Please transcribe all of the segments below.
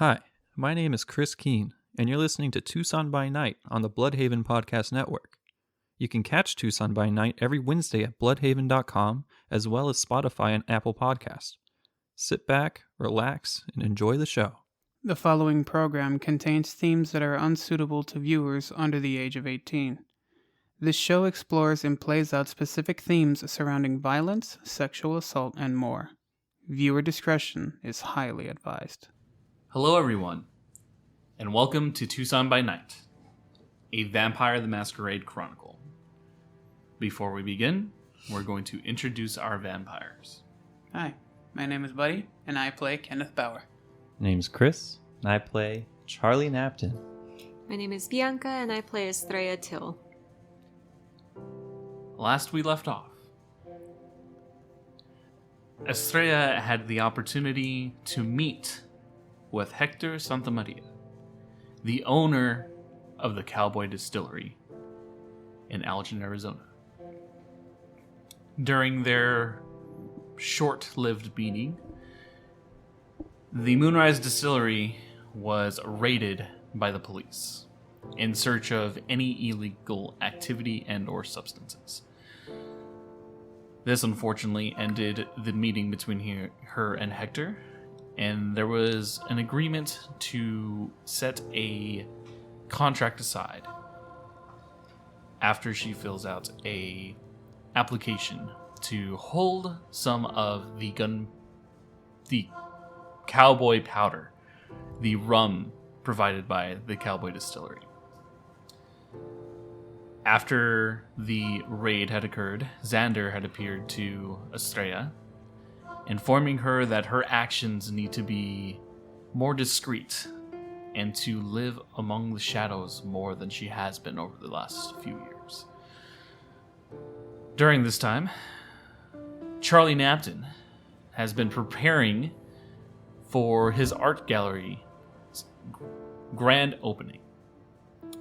Hi, my name is Chris Keene, and you're listening to Tucson by Night on the Bloodhaven Podcast Network. You can catch Tucson by Night every Wednesday at bloodhaven.com, as well as Spotify and Apple Podcasts. Sit back, relax, and enjoy the show. The following program contains themes that are unsuitable to viewers under the age of 18. This show explores and plays out specific themes surrounding violence, sexual assault, and more. Viewer discretion is highly advised. Hello, everyone, and welcome to Tucson by Night, a Vampire the Masquerade Chronicle. Before we begin, we're going to introduce our vampires. Hi, my name is Buddy, and I play Kenneth Bauer. My name's Chris, and I play Charlie Napton. My name is Bianca, and I play Estrella Till. Last we left off, Estrella had the opportunity to meet with Hector Santamaria, the owner of the Cowboy Distillery in Algin, Arizona. During their short-lived meeting, the Moonrise Distillery was raided by the police in search of any illegal activity and or substances. This unfortunately ended the meeting between her and Hector, and there was an agreement to set a contract aside after she fills out a application to hold some of the cowboy powder, the rum provided by the Cowboy Distillery. After the raid had occurred, Xander had appeared to Estrella, informing her that her actions need to be more discreet and to live among the shadows more than she has been over the last few years. During this time, Charlie Napton has been preparing for his art gallery grand opening,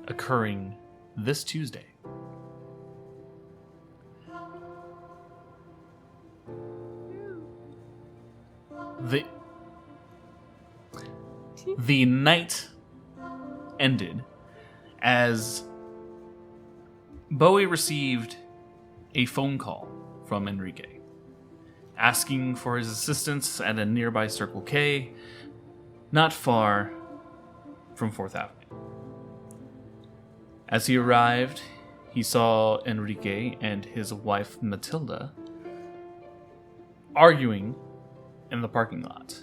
occurring this Tuesday. The night ended as Bowie received a phone call from Enrique asking for his assistance at a nearby Circle K, not far from 4th Avenue. As he arrived, he saw Enrique and his wife Matilda arguing in the parking lot.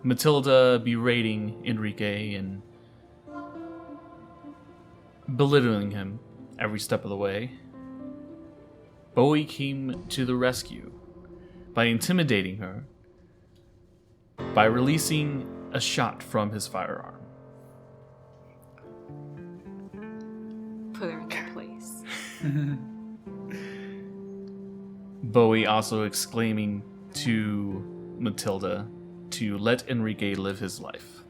Matilda berating Enrique and belittling him every step of the way. Bowie came to the rescue by intimidating her by releasing a shot from his firearm. Put her in her place. Bowie also exclaiming to Matilda to let Enrique live his life.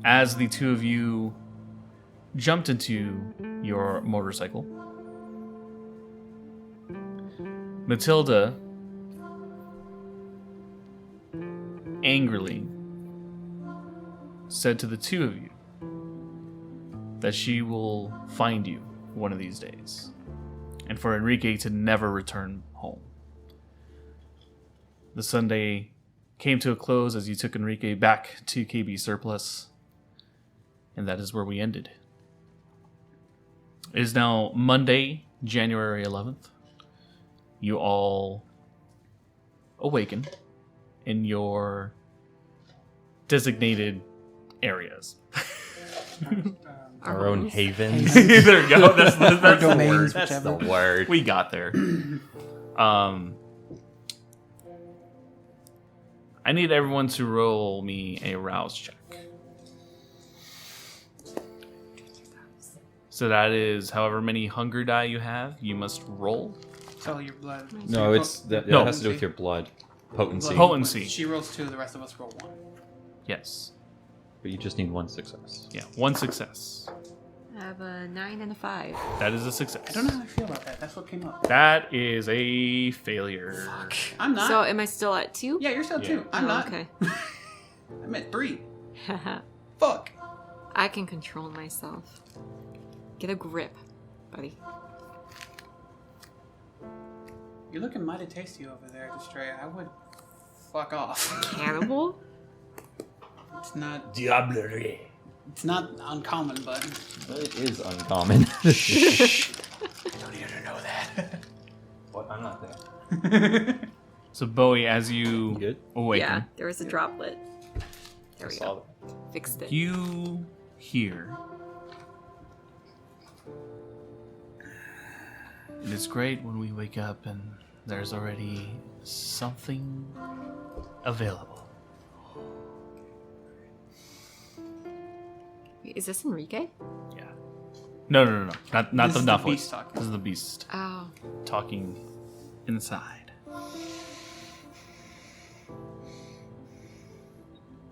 As the two of you jumped into your motorcycle, Matilda angrily said to the two of you that she will find you one of these days, and for Enrique to never return home. The Sunday came to a close as you took Enrique back to KB Surplus, and that is where we ended. It is now Monday, January 11th. You all awaken in your designated areas. Our own havens. There you go. That's the domains, word. That's the word. We got there. I need everyone to roll me a rouse check. So that is however many hunger die you have, you must roll. It's all your blood. No, that No. has to do with your blood potency. Potency. She rolls 2, the rest of us roll 1. Yes. But you just need one success. Yeah, one success. I have a 9 and a 5. That is a success. I don't know how I feel about that. That's what came up. That is a failure. Fuck. I'm not. So am I still at 2? Yeah, you're still 2. I'm not. Okay. I'm at 3. Fuck. I can control myself. Get a grip, buddy. You're looking mighty tasty over there, Estrella. I would fuck off. Cannibal? It's not. Diablerie. It's not uncommon, but. Well, it is uncommon. Shh. I don't need her to know that. What? I'm not there. So Bowie, as you good? awaken, Yeah, there was a droplet. There we Saw go. Fixed it. you hear. It is great when we wake up and there's already something available. Wait, is this Enrique? Yeah. No. Not This the is the Duffel. beast talking. This is the beast Oh. talking inside.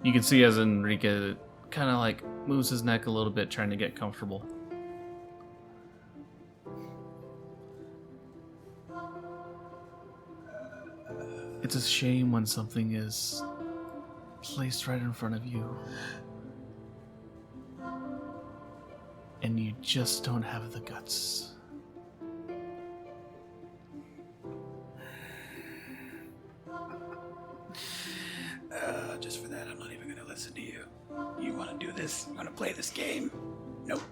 You can see as Enrique kind of like moves his neck a little bit, trying to get comfortable. It's a shame when something is placed right in front of you and you just don't have the guts. Just for that, I'm not even gonna listen to you. You wanna do this? You wanna play this game? Nope.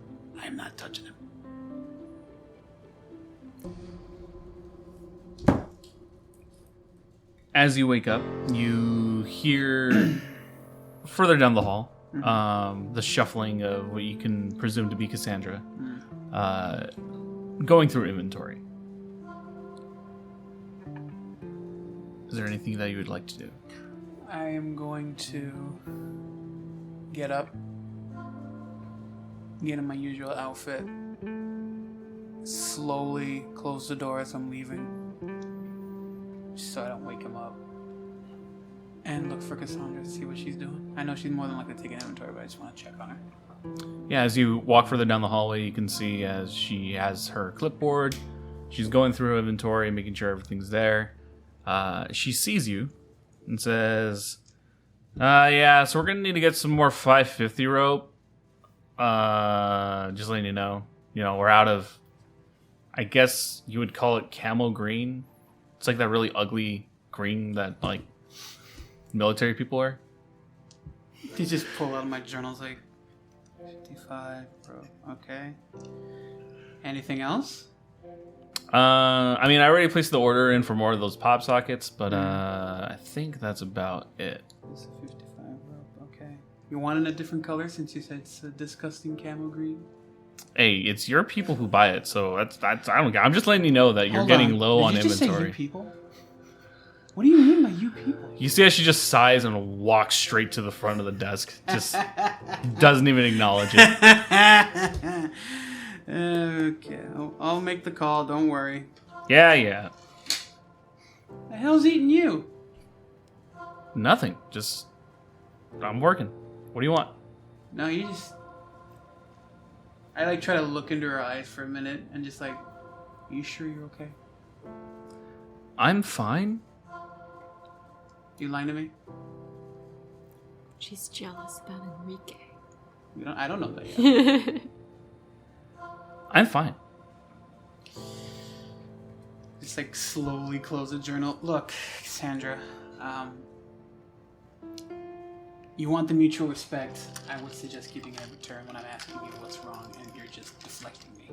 I am not touching him. As you wake up, you hear further down the hall the shuffling of what you can presume to be Cassandra going through inventory. Is there anything that you would like to do? I am going to get up, get in my usual outfit, slowly close the door as I'm leaving, just so I don't wake him up, and look for Cassandra to see what she's doing. I know she's more than likely taking inventory, but I just want to check on her. Yeah, as you walk further down the hallway, you can see as she has her clipboard, she's going through her inventory, making sure everything's there. She sees you and says, yeah, so we're going to need to get some more 550 rope. Just letting you know. You know, we're out of, I guess you would call it camel green. It's like that really ugly green that, like, military people wear. You just pull out my journals like, 55, bro. Okay. Anything else? I mean, I already placed the order in for more of those pop sockets, but I think that's about it. This is 55 rope. Okay. You want it a different color since you said it's a disgusting camel green? Hey, it's your people who buy it, so that's I don't care. I'm just letting you know that you're Hold getting on. low on Did you just say inventory. you people? What do you mean by you people? You see how she just sighs and walks straight to the front of the desk. Just doesn't even acknowledge it. Okay, I'll make the call. Don't worry. Yeah. The hell's eating you? Nothing. Just I'm working. What do you want? No, you just. I like try to look into her eyes for a minute and just like, are you sure you're okay? I'm fine. You lying to me? She's jealous about Enrique. I don't know that yet. I'm fine. Just like slowly close the journal. Look, Cassandra, you want the mutual respect. I would suggest keeping it in return when I'm asking you what's wrong and you're just deflecting me.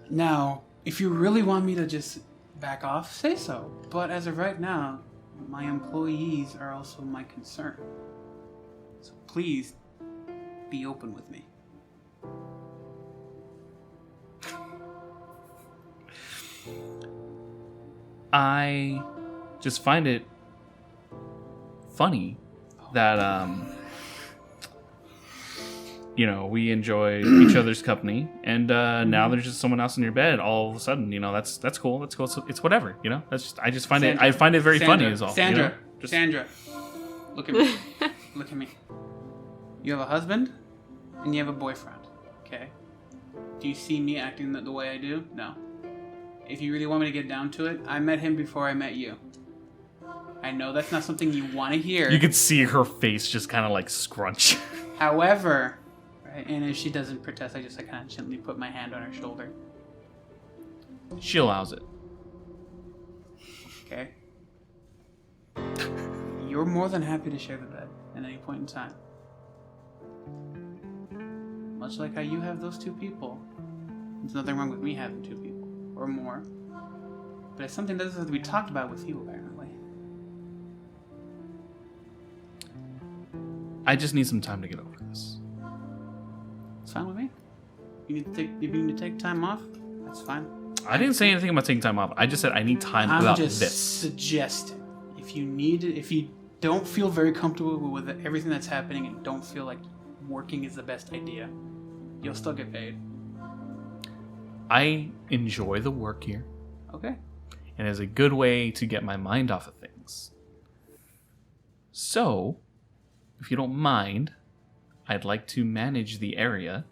Now, if you really want me to just back off, say so. But as of right now, my employees are also my concern. So please, be open with me. I just find it funny that you know, we enjoy each other's company, and now there's just someone else in your bed all of a sudden. You know, that's cool. That's cool. It's whatever. You know, that's just I just find Sandra, it. I find it very Sandra, funny. Is all. Sandra, You know? Just, Sandra, look at me. Look at me. You have a husband, and you have a boyfriend. Okay. Do you see me acting the way I do? No. If you really want me to get down to it, I met him before I met you. I know that's not something you want to hear. You could see her face just kind of like scrunch. However, right, and if she doesn't protest, I kind of gently put my hand on her shoulder. She allows it. Okay. You're more than happy to share the bed at any point in time. Much like how you have those two people. There's nothing wrong with me having two people, or more. But it's something that doesn't have to be talked about with you, apparently. I just need some time to get over this. It's fine with me. If you need to take time off, that's fine. I didn't say anything about taking time off. I just said I need time I'm about just this. suggesting, if you don't feel very comfortable with everything that's happening and don't feel like working is the best idea, you'll still get paid. I enjoy the work here. Okay. And it's a good way to get my mind off of things. So, if you don't mind, I'd like to manage the area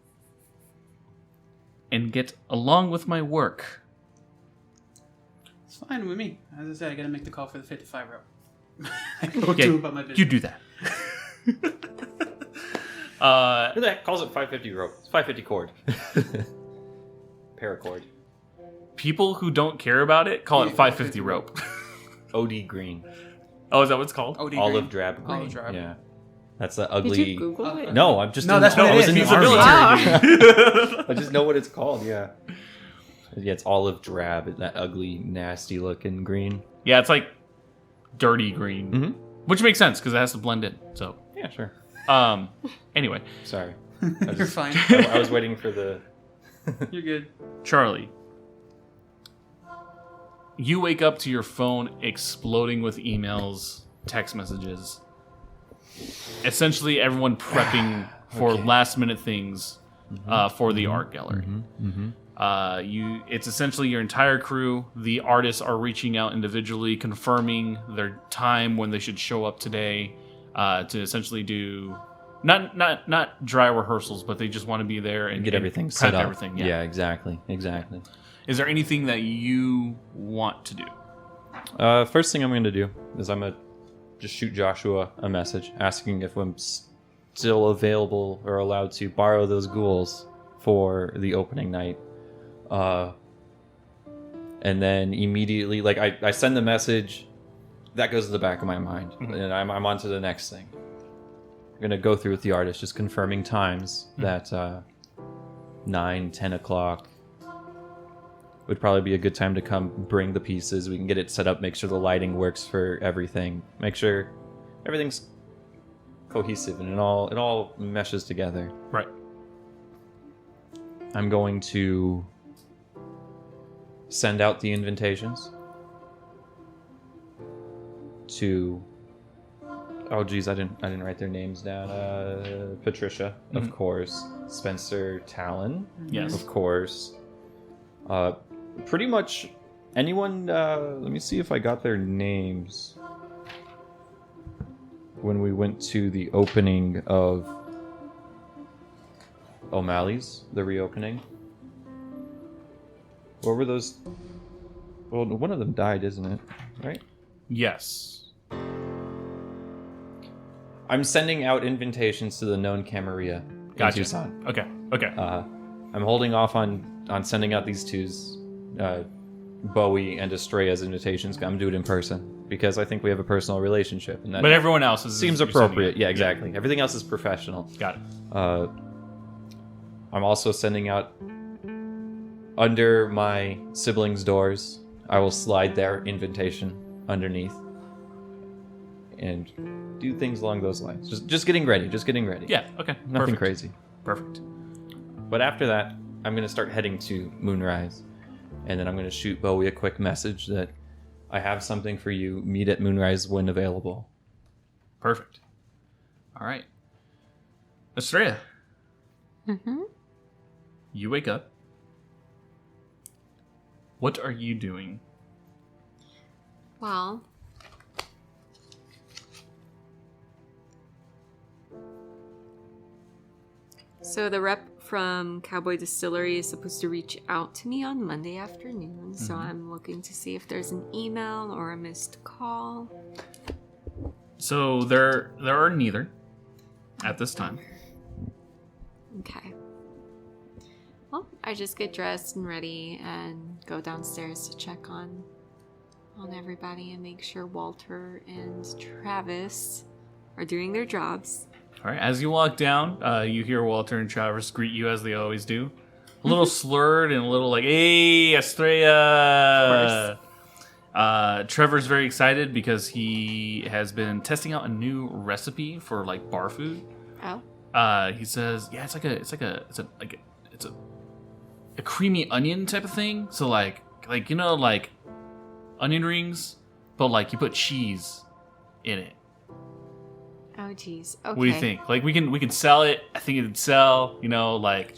and get along with my work. It's fine with me. As I said, I gotta make the call for the 55 route. I go do about my business. You do that. Who the heck calls it 550 rope? It's 550 cord. Paracord. People who don't care about it call it 550 rope. OD green. Oh, is that what it's called? OD Olive green. drab green. Olive drab. Yeah. That's the ugly... Did you Google it? No, I'm just... No, that's what I it was is. in the He's a army. military. I just know what it's called, yeah. Yeah, it's olive drab. That ugly, nasty looking green. Yeah, it's like dirty green. Mm-hmm. Which makes sense because it has to blend in. So, Yeah, sure. anyway, Sorry. You're fine. I was waiting for the... You're good. Charlie, you wake up to your phone exploding with emails, text messages. Essentially, everyone prepping for Okay. last-minute things for the art gallery. It's essentially your entire crew. The artists are reaching out individually, confirming their time when they should show up today to essentially do not dry rehearsals, but they just want to be there and Get everything prep set up. everything. Yeah, exactly. Is there anything that you want to do? First thing I'm going to do is I'm going to just shoot Joshua a message asking if I'm still available or allowed to borrow those ghouls for the opening night. And then immediately, like, I send the message, that goes to the back of my mind, and I'm on to the next thing. I'm going to go through with the artist, just confirming times that 9, 10 o'clock would probably be a good time to come bring the pieces. We can get it set up, make sure the lighting works for everything, make sure everything's cohesive and it all meshes together. Right. I'm going to send out the invitations to... Oh geez, I didn't write their names down. Patricia, of course. Spencer Talon, Yes. of course. Pretty much anyone. Let me see if I got their names when we went to the opening of O'Malley's, the reopening. What were those? Well, one of them died, isn't it? Right? Yes. I'm sending out invitations to the known Camarilla in Gotcha. Tucson. Okay. I'm holding off on sending out these twos, Bowie and Estrella's invitations. I'm gonna do it in person because I think we have a personal relationship, and that But everyone else seems appropriate. Yeah, exactly. Everything else is professional. Got it. I'm also sending out under my siblings' doors. I will slide their invitation underneath and do things along those lines. Just getting ready. Yeah. Okay. Nothing Perfect. crazy. Perfect. But after that, I'm going to start heading to Moonrise. And then I'm going to shoot Bowie a quick message that I have something for you. Meet at Moonrise when available. Perfect. All right. Estrella. You wake up. What are you doing? Well, so the rep from Cowboy Distillery is supposed to reach out to me on Monday afternoon, so I'm looking to see if there's an email or a missed call. So there are neither at this time. Okay. Well, I just get dressed and ready and go downstairs to check on everybody and make sure Walter and Travis are doing their jobs. All right. As you walk down, you hear Walter and Travis greet you as they always do. A little slurred and a little like, "Hey, Estrella!" Trevor's very excited because he has been testing out a new recipe for like bar food. Oh. He says, "Yeah, it's a creamy onion type of thing. So like onion rings, but like you put cheese in it." Oh, geez. Okay. What do you think? Like we can sell it. I think it'd sell. Like.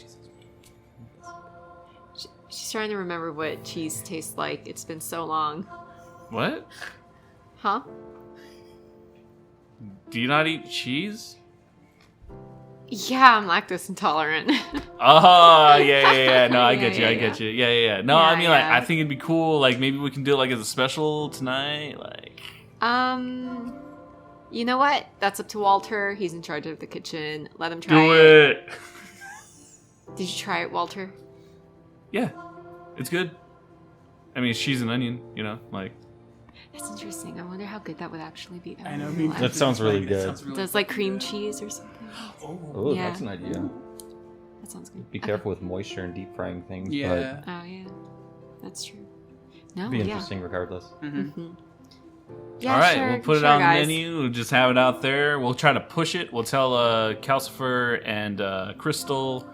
She's trying to remember what cheese tastes like. It's been so long. What? Huh? Do you not eat cheese? Yeah, I'm lactose intolerant. Oh, yeah. No, I get Yeah, you. yeah. I get you. Yeah. No, Yeah, I mean, like, yeah. I think it'd be cool. Like, maybe we can do it like as a special tonight. Like, You know what? That's up to Walter. He's in charge of the kitchen. Let him try do it. Did you try it, Walter? Yeah, it's good. I mean, it's cheese and onion. Like. That's interesting. I wonder how good that would actually be. I know. That sounds really good. Does like cream cheese or something? Oh, Yeah. that's an idea. That sounds good. Be careful with moisture and deep frying things. Yeah. Oh yeah, that's true. No, But it'd be yeah. interesting regardless. Mm-hmm. Yeah, All right, sure, we'll put it sure, on guys. the menu. We'll just have it out there. We'll try to push it. We'll tell Calcifer and Crystal.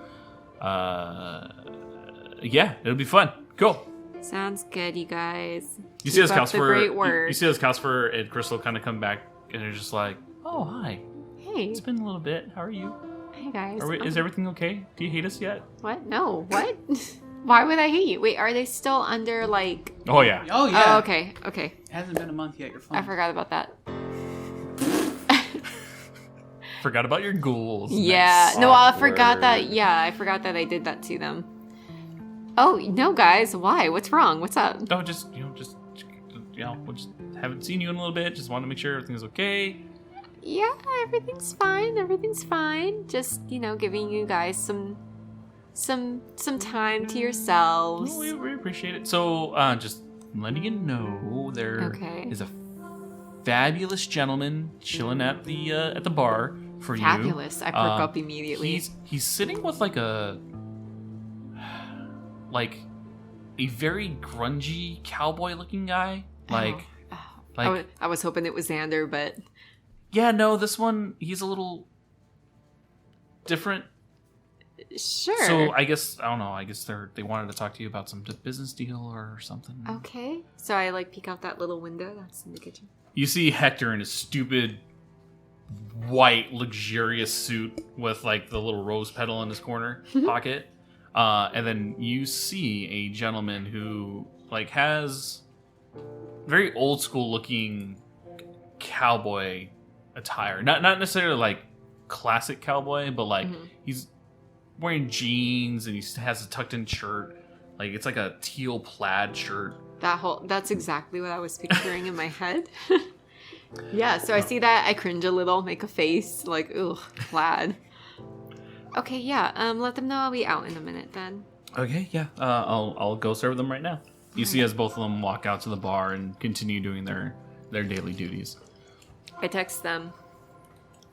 Yeah, it'll be fun. Cool. Sounds good, you guys. You see Keep as up the Calcifer, great work. you see as Calcifer and Crystal kind of come back, and they're just like, "Oh, hi. Hey, It's been a little bit. How are you? hey guys. Is everything okay? Do you hate us yet?" What? No. What? Why would I hate you? Wait, are they still under like? Oh yeah. Oh yeah. Oh, okay. Okay. It hasn't been a month yet. You're fine. I forgot about that. Forgot about your ghouls. Yeah. No, I forgot Awkward. that. Yeah, I forgot that I did that to them. Oh no, guys. Why? What's wrong? What's up? No, we just haven't seen you in a little bit. Just want to make sure everything's okay. Yeah, everything's fine. Everything's fine. Just giving you guys some time to yourselves. Well, we appreciate it. So, just letting you know, there is Okay. a fabulous gentleman chilling at the bar for you. Fabulous. I perk up immediately. He's sitting with like a very grungy cowboy looking guy. Like I was hoping it was Xander, but yeah, no, this one he's a little different. sure. So I guess I don't know. I guess they wanted to talk to you about some business deal or something. Okay. So I peek out that little window that's in the kitchen. You see Hector in his stupid white luxurious suit with like the little rose petal in his corner pocket, and then you see a gentleman who like has very old school looking cowboy attire. Not necessarily like classic cowboy, but like he's wearing jeans and he has a tucked in shirt. Like it's like a teal plaid shirt. That's exactly what I was picturing in my head. Yeah, so I see that, I cringe a little, make a face, like, ugh, plaid. Okay, yeah, let them know I'll be out in a minute then. Okay, yeah. I'll go serve them right now. You see as both of them walk out to the bar and continue doing their daily duties. I text them,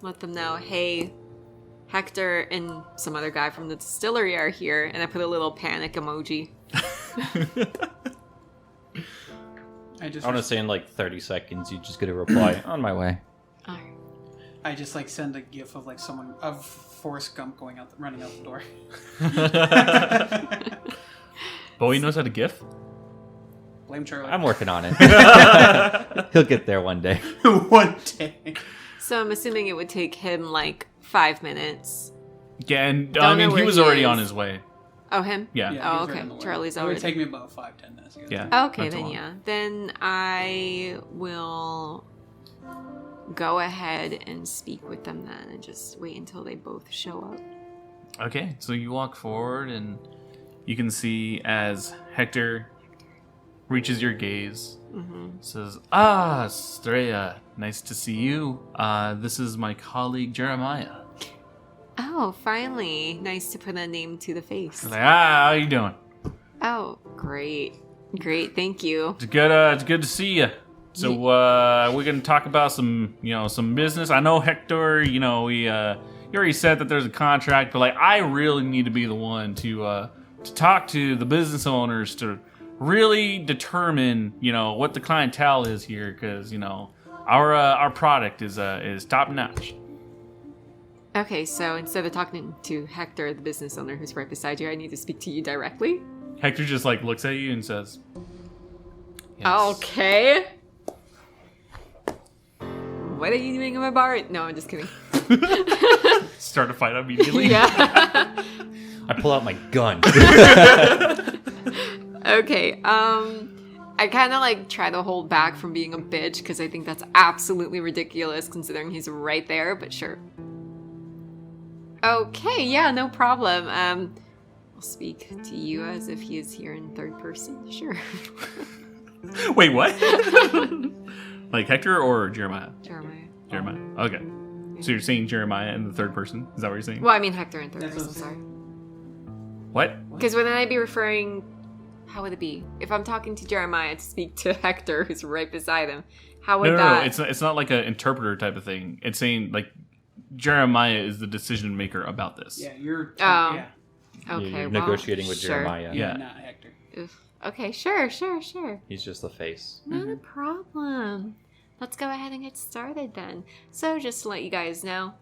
let them know, hey, Hector and some other guy from the distillery are here, and I put a little panic emoji. I want to say in like 30 seconds, you just get a reply on my way. Alright. I just send a gif of someone of Forrest Gump running out the door. Bowie knows how to GIF? Blame Charlie. I'm working on it. He'll get there one day. One day. So I'm assuming it would take him 5 minutes. Yeah, and Don't I know mean, he where was he already is. on his way. Oh, him? Yeah. Oh, he's okay. right on the way. Charlie's It already. would take me about 5-10 minutes to get there. Yeah. Okay, That's then a lot. yeah. Then I will go ahead and speak with them then and just wait until they both show up. Okay, so you walk forward and you can see as Hector reaches your gaze, says, Estrella, nice to see you. This is my colleague Jeremiah. Oh, finally. Nice to put a name to the face. Like, how you doing? Oh, great. Great, thank you. It's good to see you. So we're gonna talk about some business. I know Hector, you already said that there's a contract, but like I really need to be the one to talk to the business owners to really determine, what the clientele is here, because our product is top notch. Okay, so instead of talking to Hector, the business owner who's right beside you, I need to speak to you directly? Hector just like looks at you and says, yes. Okay. What are you doing in my bar? No, I'm just kidding. Start a fight immediately. Yeah. I pull out my gun. Okay, I kind of like try to hold back from being a bitch because I think that's absolutely ridiculous considering he's right there, but sure. Okay, yeah, no problem. I'll speak to you as if he is here in third person, sure. Wait, what? Like Hector or Jeremiah? Jeremiah. Okay. So you're saying Jeremiah in the third person? Is that what you're saying? Well, I mean Hector in third person, sorry. What? Because wouldn't I be referring... How would it be? If I'm talking to Jeremiah to speak to Hector, who's right beside him, how would that... No. It's not like an interpreter type of thing. It's saying, like, Jeremiah is the decision maker about this. Yeah, you're... Okay, You're negotiating with sure. Jeremiah. Yeah. Not Hector. Okay, sure. He's just the face. Not a problem. Let's go ahead and get started then. So just to let you guys know,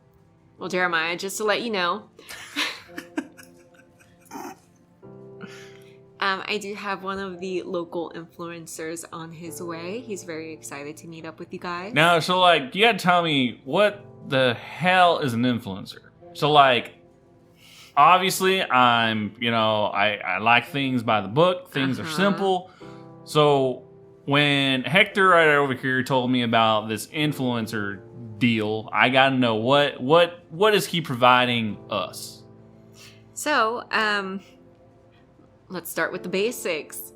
well, Jeremiah, just to let you know, I do have one of the local influencers on his way. He's very excited to meet up with you guys. Now, so, like, you gotta tell me what the hell is an influencer? So, like, obviously, I like things by the book. Things are simple. So, when Hector right over here told me about this influencer deal, I gotta know what is he providing us? So, let's start with the basics.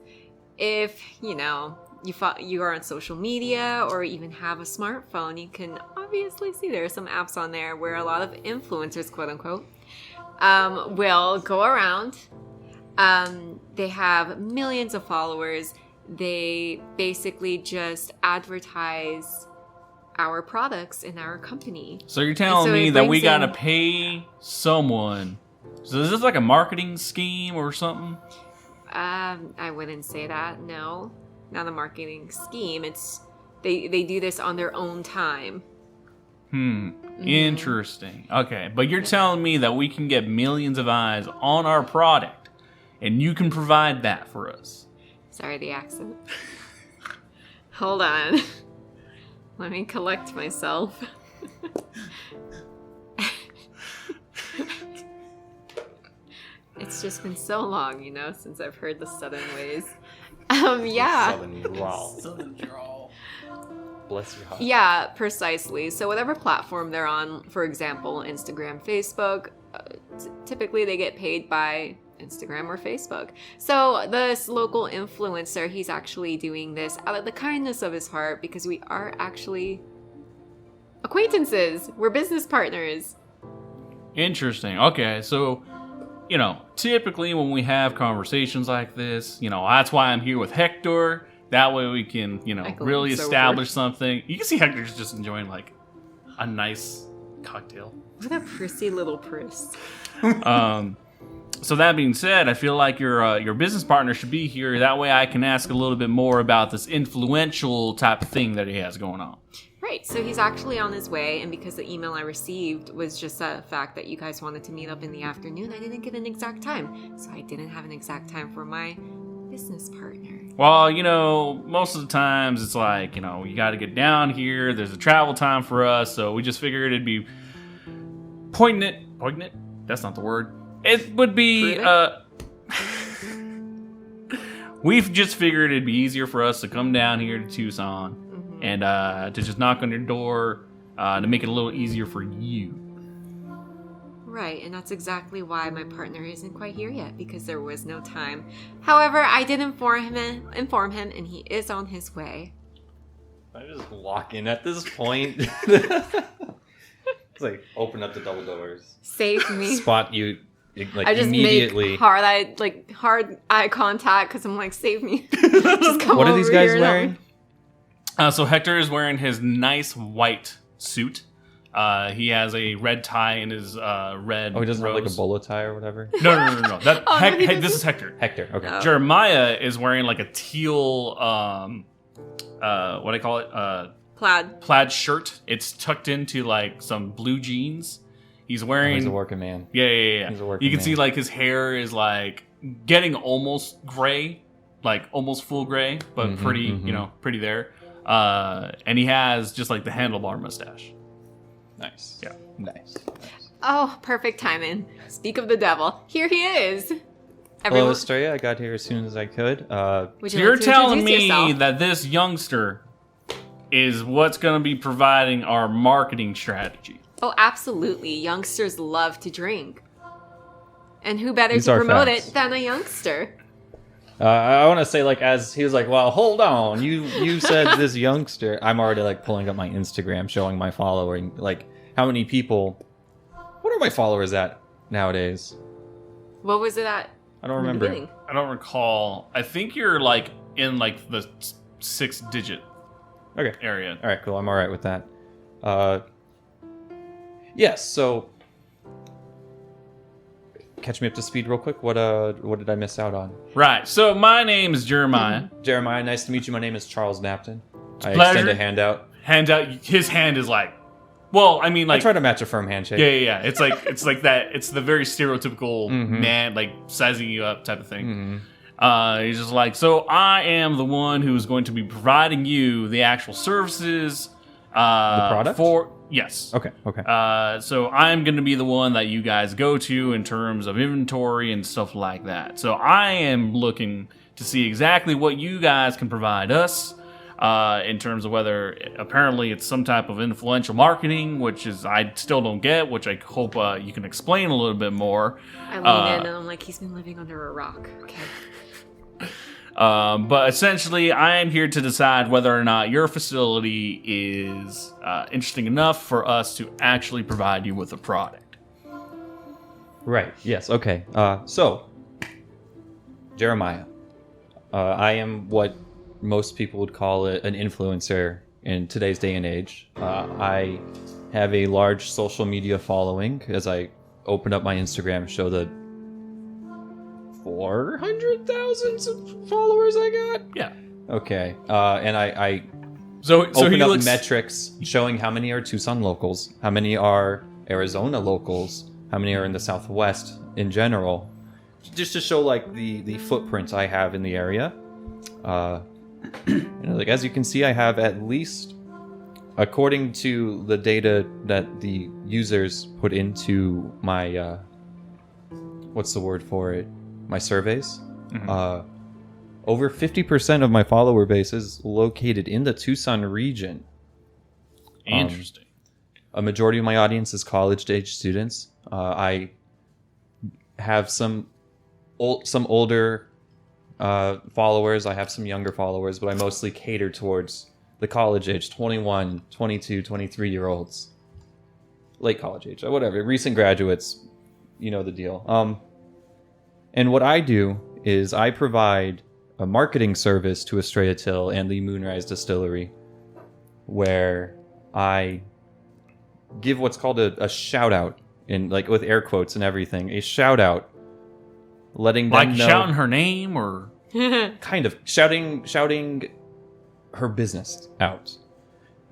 If, you are on social media or even have a smartphone, you can obviously see there are some apps on there where a lot of influencers, quote unquote, will go around. They have millions of followers. They basically just advertise our products in our company. So you're telling me that we gotta pay someone. So is this like a marketing scheme or something? I wouldn't say that. No, not a marketing scheme. It's they do this on their own time. Interesting. Okay, but you're telling me that we can get millions of eyes on our product, and you can provide that for us. Sorry, the accent. Hold on. Let me collect myself. It's just been so long, since I've heard the Southern ways. Yeah. Southern drawl. Bless your heart. Yeah, precisely. So whatever platform they're on, for example, Instagram, Facebook, typically they get paid by Instagram or Facebook. So this local influencer, he's actually doing this out of the kindness of his heart because we are actually acquaintances. We're business partners. Interesting. Okay, so, typically when we have conversations like this, that's why I'm here with Hector. That way we can, really establish something. You can see Hector's just enjoying, like, a nice cocktail. What a prissy little priss. So that being said, I feel like your business partner should be here. That way I can ask a little bit more about this influential type of thing that he has going on. Right, so he's actually on his way, and because the email I received was just the fact that you guys wanted to meet up in the afternoon, I didn't get an exact time. So I didn't have an exact time for my business partner. Well, most of the times it's like, you got to get down here. There's a travel time for us, so we just figured it'd be poignant. That's not the word. It would be, we've just figured it'd be easier for us to come down here to Tucson and to just knock on your door to make it a little easier for you. Right, and that's exactly why my partner isn't quite here yet, because there was no time. However, I did inform him, and he is on his way. I just walk in at this point. It's like open up the double doors. Save me. Spot you like I just immediately. make hard eye contact because I'm like, save me. Just come What are over these guys here and wearing? So Hector is wearing his nice white suit. He has a red tie in his red. Oh, he doesn't have like a rose. bolo tie or whatever. No. That Oh, no, he this is doesn't. Hector. Hector. Okay. Oh. Jeremiah is wearing like a teal, what do I call it? Plaid. Shirt. It's tucked into like some blue jeans. He's wearing. He's a working man. Yeah. He's a working You can man. see like his hair is like getting almost gray, like almost full gray, but pretty, pretty there. And he has just like the handlebar mustache. Nice. Yeah. Nice. Oh, perfect timing. Speak of the devil. Here he is. Hello, Estrella. I got here as soon as I could. Would So you you're like to telling introduce me yourself? that this youngster is what's going to be providing our marketing strategy? Oh, absolutely. Youngsters love to drink. And who better These to are promote facts. it than a youngster? I want to say, like, as he was like, well, hold on. You said this youngster. I'm already, like, pulling up my Instagram, showing my following. Like, how many people... What are my followers at nowadays? What was it at? I don't in the remember. beginning? I don't recall. I think you're like in like the 6-digit Okay. area. All right, cool. I'm all right with that. Yes, so... Catch me up to speed real quick. What did I miss out on? Right. So my name is Jeremiah. Jeremiah, nice to meet you. My name is Charles Napton. I pleasure. extend a hand out. Hand out. His hand is like. Well, I mean, I like. try to match a firm handshake. Yeah. It's like that. It's the very stereotypical man, like sizing you up type of thing. He's just like, so I am the one who is going to be providing you the actual services. The product? Yes. Okay. So I'm going to be the one that you guys go to in terms of inventory and stuff like that. So I am looking to see exactly what you guys can provide us in terms of whether apparently it's some type of influential marketing, which is I still don't get, which I hope you can explain a little bit more. I lean in and I'm like, he's been living under a rock. Okay. But essentially, I am here to decide whether or not your facility is interesting enough for us to actually provide you with a product. Right. Yes. Okay. So, Jeremiah, I am what most people would call an influencer in today's day and age. I have a large social media following. As I open up my Instagram, show the 400,000 followers I got. Yeah. Okay. And I So open he up looks metrics showing how many are Tucson locals, how many are Arizona locals, how many are in the Southwest in general, just to show like the footprint I have in the area. Like as you can see, I have at least, according to the data that the users put into my what's the word for it? My surveys. Over 50% of my follower base is located in the Tucson region. interesting. A majority of my audience is college-age students. I have some older followers. I have some younger followers, but I mostly cater towards the college-age, 21, 22, 23-year-olds. Late college age, whatever. Recent graduates, you know the deal. And what I do is I provide a marketing service to Estrella Till and the Moonrise Distillery, where I give what's called a shout out, in like with air quotes and everything, a shout out, letting them Like know, shouting her name or kind of shouting her business out,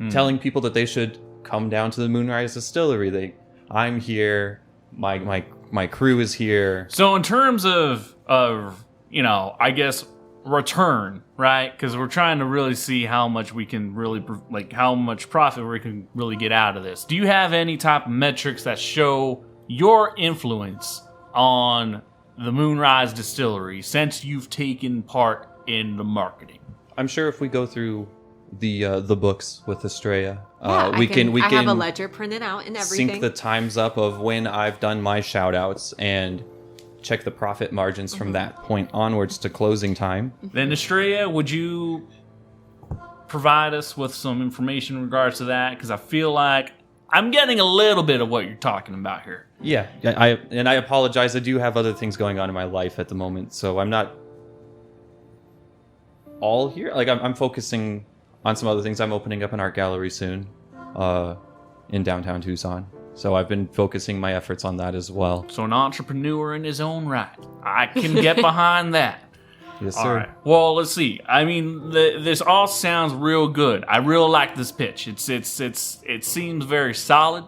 telling people that they should come down to the Moonrise Distillery. I'm here, my crew is here. So in terms of I guess return, right? Because we're trying to really see how much we can really how much profit we can really get out of this. Do you have any type of metrics that show your influence on the Moonrise Distillery since you've taken part in the marketing? I'm sure if we go through the books with Estrella. Yeah, We can I have a ledger printed out and everything. sync the times up of when I've done my shout outs and check the profit margins from that point onwards to closing time. Then Estrella, would you provide us with some information in regards to that? Because I feel like I'm getting a little bit of what you're talking about here. Yeah, I apologize. I do have other things going on in my life at the moment, so I'm not all here. Like I'm focusing on some other things. I'm opening up an art gallery soon, in downtown Tucson. So I've been focusing my efforts on that as well. So an entrepreneur in his own right. I can get behind that. Yes, All sir. right. Well, let's see. I mean, this all sounds real good. I really like this pitch. It seems very solid.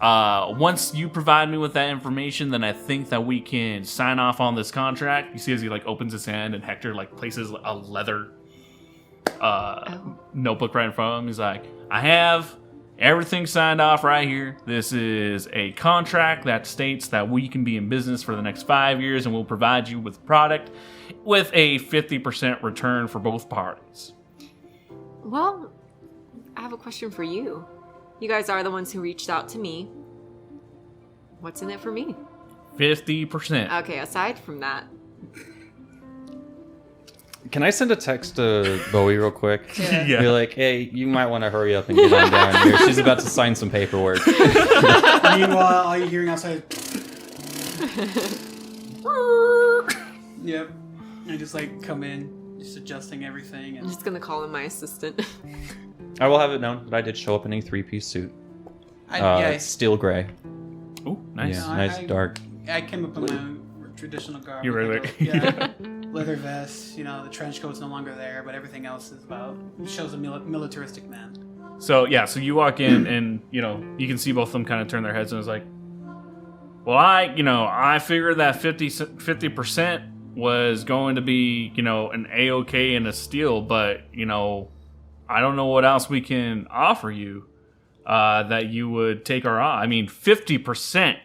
Once you provide me with that information, then I think that we can sign off on this contract. You see, as he like opens his hand, and Hector like places a leather notebook right in front of him. He's like, "I have everything signed off right here. This is a contract that states that we can be in business for the next 5 years, and we'll provide you with product with a 50% return for both parties." Well, I have a question for you. You guys are the ones who reached out to me. What's in it for me? 50%. Okay, aside from that. Can I send a text to Bowie real quick? Yeah. Be like, hey, you might want to hurry up and get on down here. She's about to sign some paperwork. Meanwhile, all you're hearing outside. Yep. I just like come in, just adjusting everything. I'm And just gonna call him my assistant. I will have it known that I did show up in a 3-piece suit. I Steel gray. Ooh, nice. Yeah, nice dark. I came up in my traditional garb. You with, really- like, yeah, leather vest. You know, the trench coat's no longer there, but everything else is about shows a militaristic man. So you walk in and you can see both of them kind of turn their heads, and it's like, well, I figured that 50% was going to be an A-OK and a steal, but I don't know what else we can offer you that you would take our I mean, 50%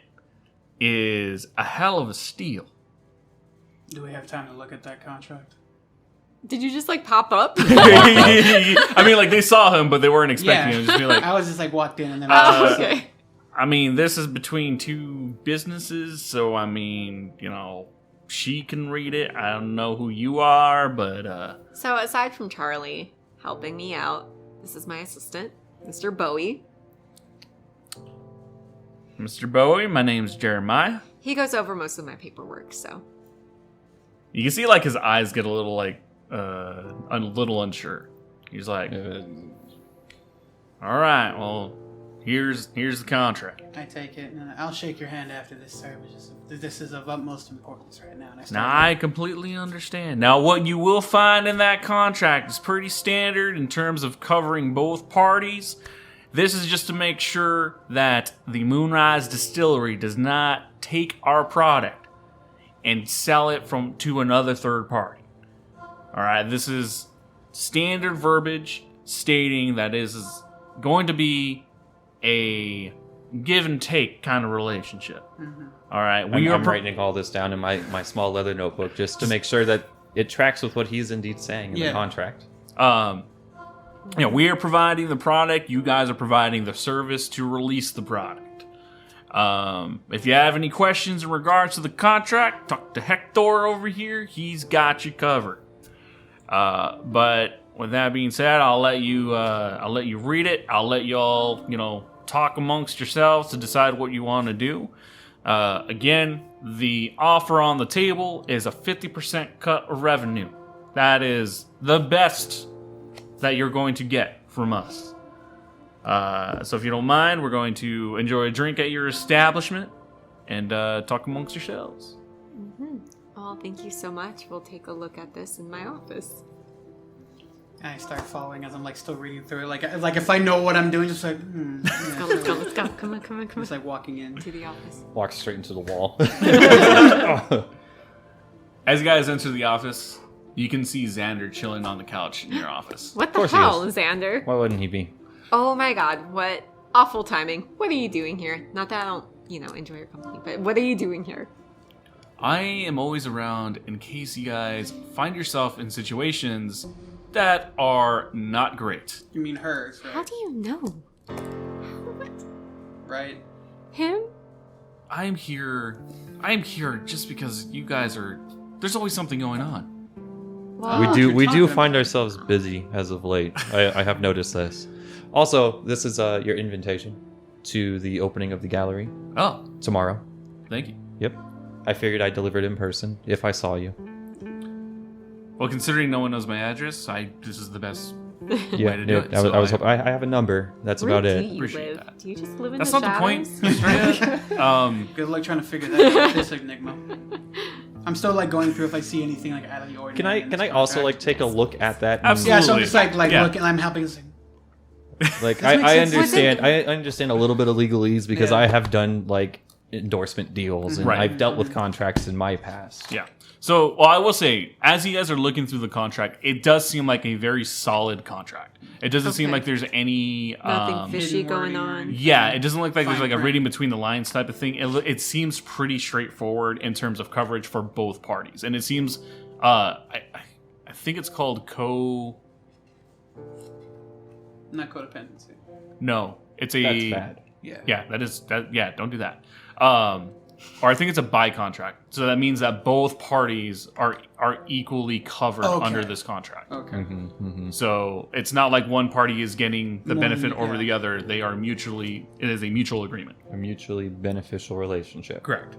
is a hell of a steal. Do we have time to look at that contract? Did you just like pop up? I mean, like they saw him, but they weren't expecting him. Just be like, I was just like walked in and then. Okay. I mean, this is between two businesses, so I mean, she can read it. I don't know who you are, but So aside from Charlie helping me out, this is my assistant, Mr. Bowie. Mr. Bowie, my name's Jeremiah. He goes over most of my paperwork, so. You can see like his eyes get a little like a little unsure. He's like, all right, well, here's the contract. I take it, and I'll shake your hand after this, sir. But just, this is of utmost importance right now. And Now, I completely understand. Now, what you will find in that contract is pretty standard in terms of covering both parties. This is just to make sure that the Moonrise Distillery does not take our product and sell it to another third party. All right, this is standard verbiage stating that is going to be a give and take kind of relationship. Mm-hmm. All right, I'm writing all this down in my small leather notebook just to make sure that it tracks with what he's indeed saying in the contract. We are providing the product. You guys are providing the service to release the product. If you have any questions in regards to the contract, talk to Hector over here. He's got you covered. But with that being said, I'll let you read it. I'll let you all, talk amongst yourselves to decide what you want to do. Again, the offer on the table is a 50% cut of revenue. That is the best that you're going to get from us. So if you don't mind, we're going to enjoy a drink at your establishment and talk amongst yourselves. Mm-hmm. Well, thank you so much. We'll take a look at this in my office. I start following as I'm like still reading through it. Like if I know what I'm doing, just like. Let's go. Come on. Just like walking in To the office. Walk straight into the wall. As you guys enter the office, you can see Xander chilling on the couch in your office. What the course he hell, is. Xander? Why wouldn't he be? Oh my god, what awful timing. What are you doing here? Not that I don't, enjoy your company, but what are you doing here? I am always around in case you guys find yourself in situations that are not great. You mean hers, right? How do you know? Right. Him? I'm here just because you guys are. There's always something going on. Well, we do talking find about ourselves busy as of late. I have noticed this. Also, this is your invitation to the opening of the gallery Oh, tomorrow. thank you. Yep. I figured I'd deliver it in person if I saw you. Well, considering no one knows my address, this is the best Yeah, way to do it. I So was hoping, I have a number. That's where about do it. you Appreciate live? that. Do you just live in That's the not the point, shadows? Estrella. Good luck trying to figure that out. This enigma. I'm still like going through if I see anything like out of the ordinary. Can I also like take a look at that? and- Absolutely. Yeah, so I'm just like Yeah. looking. I'm helping. Like Does it make I sense? understand. I understand a little bit of legalese because Yeah. I have done like endorsement deals and Right. I've dealt with contracts in my past. Yeah. So, well, I will say, as you guys are looking through the contract, it does seem like a very solid contract. It doesn't seem Okay. like there's any Nothing fishy hidden going wording. on. Yeah, it doesn't look like there's Fine like a print. reading between the lines type of thing. It seems pretty straightforward in terms of coverage for both parties, and it seems, I think it's called Not codependency. No, it's a. That's bad. Yeah. Yeah, that is that. Yeah, don't do that. Or I think it's a buy contract, so that means that both parties are equally covered Okay. under this contract. Okay. Mm-hmm. So it's not like one party is getting the More benefit than- over yeah. the other. They are mutually. It is a mutual agreement. A mutually beneficial relationship. Correct.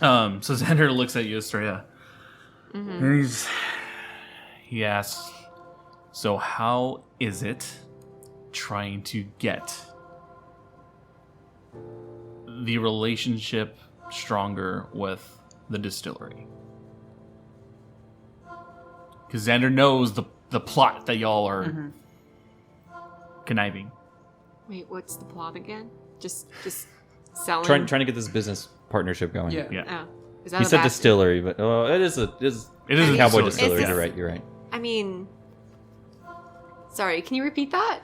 So Xander looks at you, Estrella. And he asks, "So how is it trying to get the relationship stronger with the distillery?" Because Xander knows the plot that y'all are conniving. Wait, what's the plot again? Just selling. Trying to get this business partnership going. Yeah. Yeah. Oh, is that He a said bad- distillery, but it is It is a Cowboy distillery. Distillery. Is this- You're right. I mean, sorry. Can you repeat that?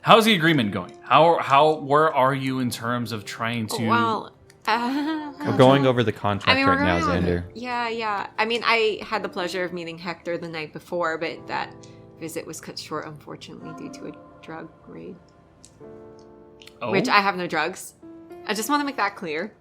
How's the agreement going? Where are you in terms of trying to? Well, We're going over the contract we're right now, going over- Xander. Yeah. I mean, I had the pleasure of meeting Hector the night before, but that visit was cut short, unfortunately, due to a drug raid. Oh? Which I have no drugs. I just want to make that clear.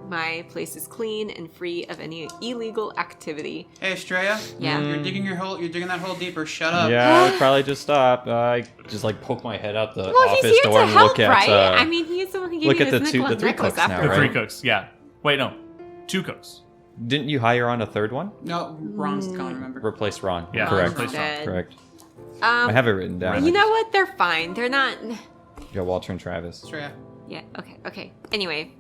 My place is clean and free of any illegal activity. Hey, Estrella. Yeah. You're digging your hole. You're digging that hole deeper. Shut up. Yeah, I would probably just stop. I just like poke my head out the Well, he's office here door to and help, look at. right? I mean, he's the one who gave look me at this the nickel and three necklace cooks now, after. The right? 3 cooks. Yeah. Wait, no, 2 cooks. Didn't you hire on a third one? No, Ron's gone. Remember. Replace Ron. Yeah, correct. replace Ron. Dead. Correct. I have it written down. You know what? They're fine. They're not. Yeah, Walter and Travis. Estrella. Yeah. Okay. Anyway,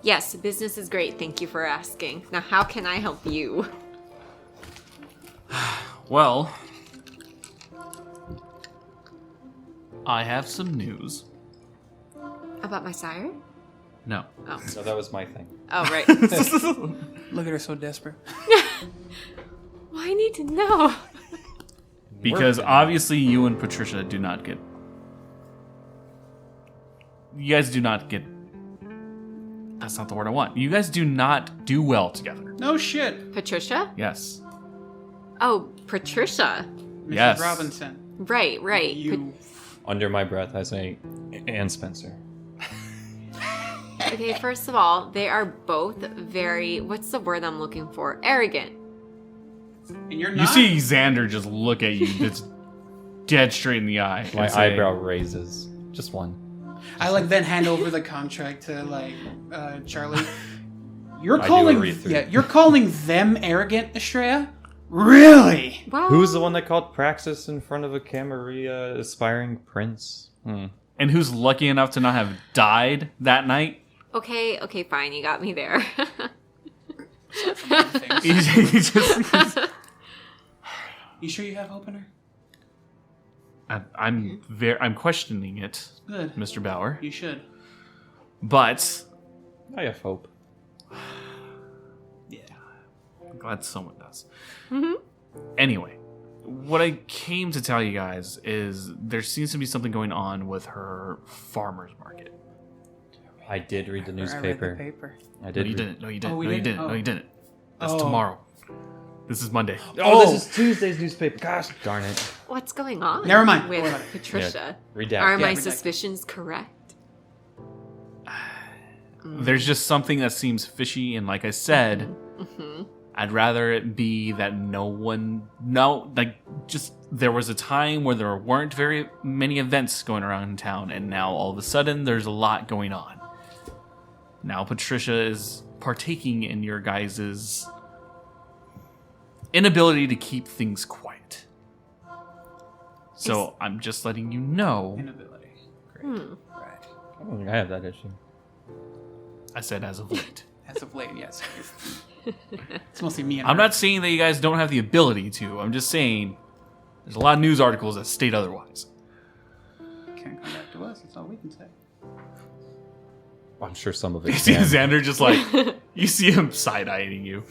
yes, business is great. Thank you for asking. Now, how can I help you? Well, I have some news. About my sire? No. So that was my thing. Oh, right. Look at her so desperate. Well, I need to know. Because obviously you and Patricia do not get... You guys do not get... That's not the word I want. You guys do not do well together. No shit. Patricia? Yes. Oh, Patricia. Mrs. Yes. Robinson. Right. You. Under my breath, I say, and Spencer. Okay, first of all, they are both very, what's the word I'm looking for? Arrogant. And you're You not. see Xander just look at you, just dead straight in the eye. My and say, eyebrow raises. Just one. I like then hand over the contract to like Charlie. You're I do a calling. read-through. Yeah, you're calling them arrogant, Estrella? Really? Well, Who's the one that called Praxis in front of a Camarilla aspiring prince? And who's lucky enough to not have died that night? Okay, fine, you got me there. He just- You sure you have hope in her? I'm questioning it, Good. Mr. Bauer. You should. But I have hope. yeah, I'm glad someone does. Anyway, what I came to tell you guys is there seems to be something going on with her farmer's market. I did read the I newspaper. read the paper. I No, did. you didn't. No, you didn't. Oh, we no, you didn't? didn't. No, Oh. you didn't. That's Oh. tomorrow. This is Monday. Oh, this is Tuesday's newspaper. Gosh, darn it. What's going on? Never mind. With Go ahead. Patricia. Redact. Are my redact. suspicions correct? There's just something that seems fishy, and like I said, I'd rather it be that there was a time where there weren't very many events going around in town, and now all of a sudden there's a lot going on. Now Patricia is partaking in your guys' inability to keep things quiet. So I'm just letting you know. Inability. Great. Right. I don't think I have that issue. I said as of late. As of late, yes. It's mostly me and I'm her. not saying that you guys don't have the ability to. I'm just saying there's a lot of news articles that state otherwise. Can't come back to us. That's all we can say. I'm sure some of You it see can. Xander just like, you see him side-eyeing you.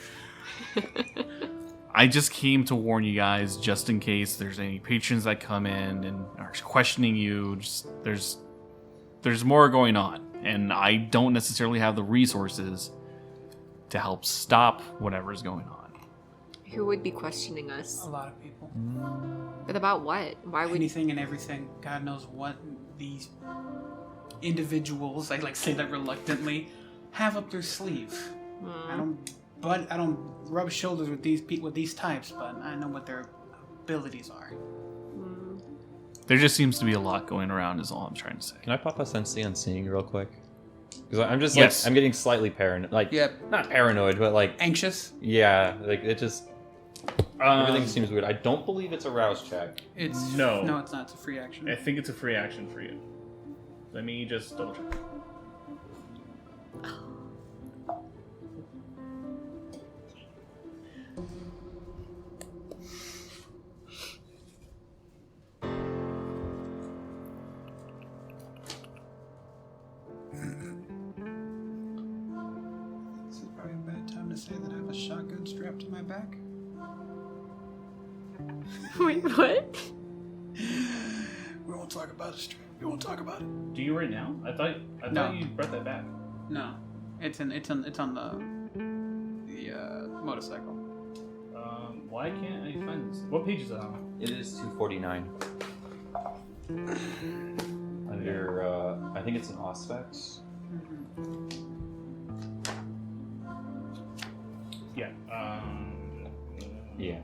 I just came to warn you guys just in case there's any patrons that come in and are questioning you. Just there's more going on, and I don't necessarily have the resources to help stop whatever's going on. Who would be questioning us? A lot of people. But about what? Why would Anything and everything. God knows what these individuals, I like say that reluctantly, have up their sleeve. I don't rub shoulders with these types, but I know what their abilities are. There just seems to be a lot going around is all I'm trying to say. Can I pop a Sensei on seeing real quick? Because I'm just Yes. like, I'm getting slightly paranoid. Like, Yep. not paranoid, but like, Anxious. yeah, like it just, everything seems weird. I don't believe it's a rouse check. It's No. No, it's not. It's a free action. I think it's a free action for you. Let me just double check. This is probably a bad time to say that I have a shotgun strapped to my back. Wait, what? We won't talk about it. We won't talk about it. Do you right now? I thought No. you brought that back. No, it's on the motorcycle. Why can't I find this? What page is it on? It is 249. Under, I think it's an Auspex. Yeah. Yeah.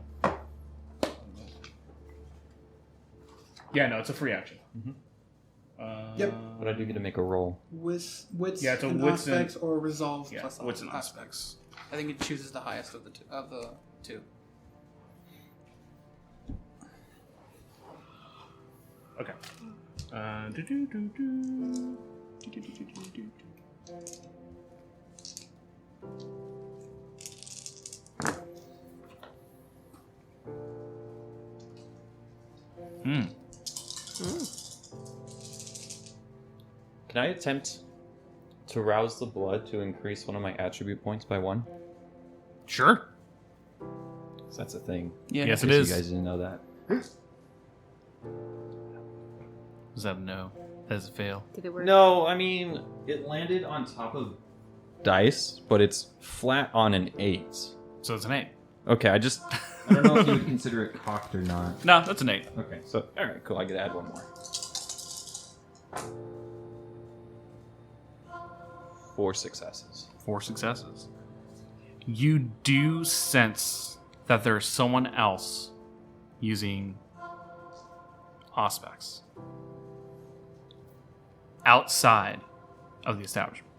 Yeah, no, it's a free action. Yep. But I do get to make a roll. Wits Yeah, it's a and wits and- aspects or resolve Yeah, plus wits and aspects. I think it chooses the highest of the two. Okay. Can I attempt to rouse the blood to increase one of my attribute points by 1? Sure. 'Cause that's a thing. Yeah. Yes, In it case is. You guys didn't know that. Is that a no? That is a fail. Did it work? No, I mean, it landed on top of dice, but it's flat on an 8. So it's an 8. Okay, I don't know if you would consider it cocked or not. No, that's an 8. Okay, so, alright, cool, I get to add 1 more. 4 successes. 4 successes. You do sense that there's someone else using Auspex outside of the establishment.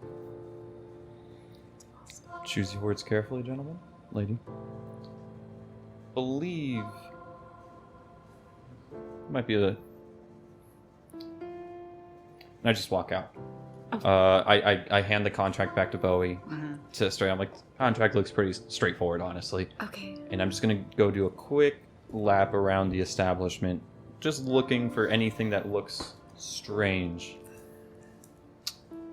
Choose your words carefully, gentlemen. Lady. Believe... Might be a... I just walk out. I hand the contract back to Bowie, to Estrella. I'm like, contract looks pretty straightforward, honestly. Okay. And I'm just going to go do a quick lap around the establishment, just looking for anything that looks strange.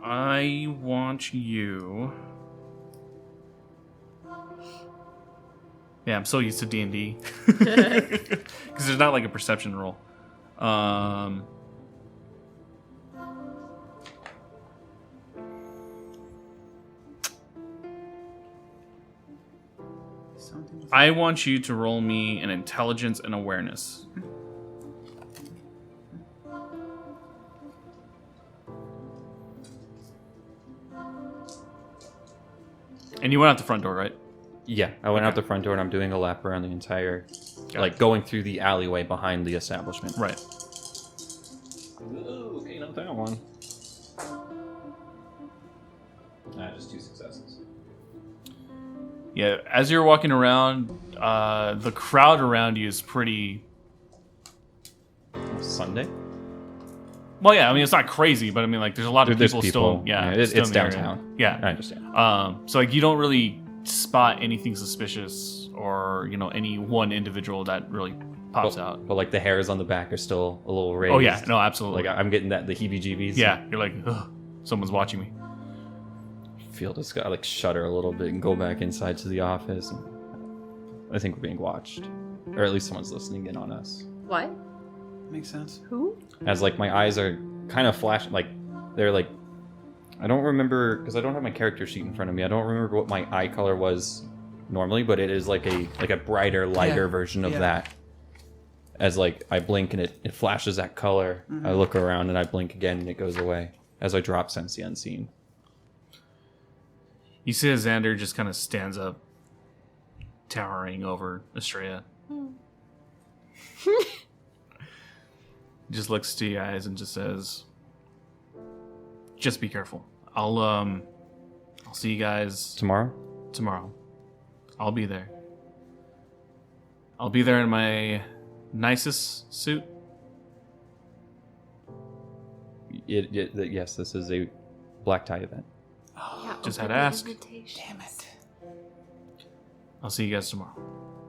I want you... Yeah, I'm so used to D&D. Because there's not like a perception roll. I want you to roll me an intelligence and awareness. And you went out the front door, right? Yeah, I went out the front door and I'm doing a lap around the entire, going through the alleyway behind the establishment. Right. Ooh, okay, not that one. Just 2 successes. Yeah, as you're walking around, the crowd around you is pretty... Sunday? Well, yeah, I mean, it's not crazy, but I mean, like, there's a lot of There's people still... Yeah, it's still in the area. downtown. Yeah. I understand. So, like, you don't really spot anything suspicious or, any one individual that really pops out. But, like, the hairs on the back are still a little raised. Oh, yeah. No, absolutely. Like, I'm getting the heebie-jeebies. Yeah, you're like, ugh, someone's watching me. Feel just gotta, like, shudder a little bit and go back inside to the office. And I think we're being watched. Or at least someone's listening in on us. What? Makes sense. Who? As, like, my eyes are kind of flashing, like, they're, like... I don't remember, because I don't have my character sheet in front of me. I don't remember what my eye color was normally, but it is like a brighter, lighter version of that. As like I blink and it flashes that color. I look around and I blink again and it goes away as I drop Sense the Unseen. You see as Xander just kind of stands up, towering over Estrella. Just looks to you guys and just says, just be careful. I'll see you guys Tomorrow? tomorrow. I'll be there. I'll be there in my nicest suit. Yes, this is a black tie event. Yeah, Just open had to the ask. invitations. Damn it. I'll see you guys tomorrow.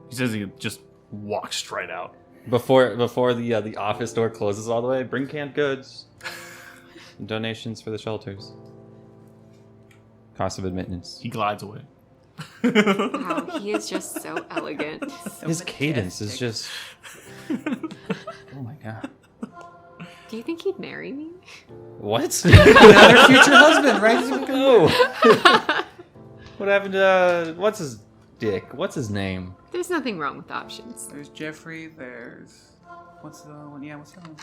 He says he just walks right out. Before the office door closes all the way, bring canned goods. Donations for the shelters. Cost of admittance. He glides away. Wow, he is just so elegant. His cadence is just... Oh my god. Do you think he'd marry me? What? Another future husband, right? No. What happened to... what's his dick? What's his name? There's nothing wrong with options. There's Jeffrey, there's... What's the one? Yeah, what's the one?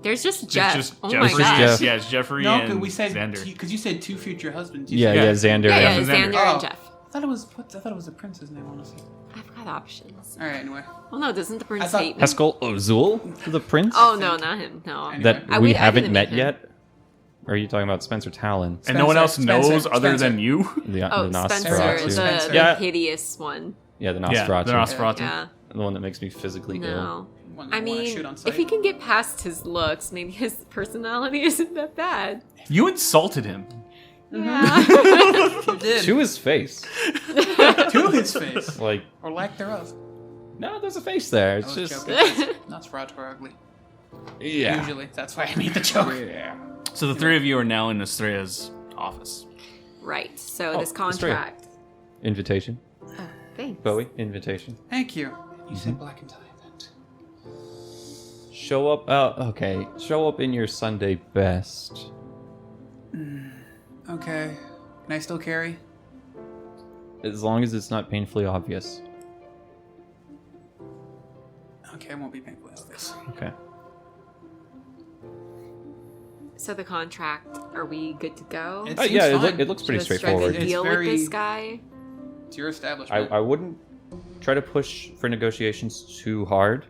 There's just Jeff. Just oh Jeffrey. my gosh. Jeff. Yeah, it's Jeffrey No, and because we said... Xander. Because you said 2 future husbands. You Yeah, said- Xander. Yeah, Jeff and Xander Oh. and Jeff. I thought it was the prince's name, honestly. I've got options. All right, anyway. Well, no, doesn't the prince I thought- hate me? Haskell Ozul, the prince? Oh, no, not him. No. Anyway. That I we didn't haven't meet met him. yet? Or are you talking about Spencer Talon? And no one else knows Spencer. other than you? The Oh, Spencer, Nosferatu. Spencer. the Yeah. hideous one. Yeah, the Yeah, Nosferatu. the Nosferatu. Yeah. The one that makes me physically ill. No. One that I wanna mean, shoot on if sight. he can get past his looks, maybe his personality isn't that bad. You insulted him. Yeah. You did. To his face. To his face. Like, Or lack thereof. no, there's a face there. I It's was just... joking. Nosferatu are ugly. Yeah. Usually. That's why I made the joke. Yeah. So the three of you are now in Estrella's office. Right. So Oh, this that's right. contract. Invitation. Thanks. Bowie, invitation. Thank you. You said black and tie event. Show up... okay. Show up in your Sunday best. Okay. Can I still carry? As long as it's not painfully obvious. Okay, it won't be painful obvious. Okay. So the contract, are we good to go? It Yeah, seems fine. it looks pretty Should I strike straightforward. a deal It's very- with this guy? It's your establishment. I wouldn't try to push for negotiations too hard.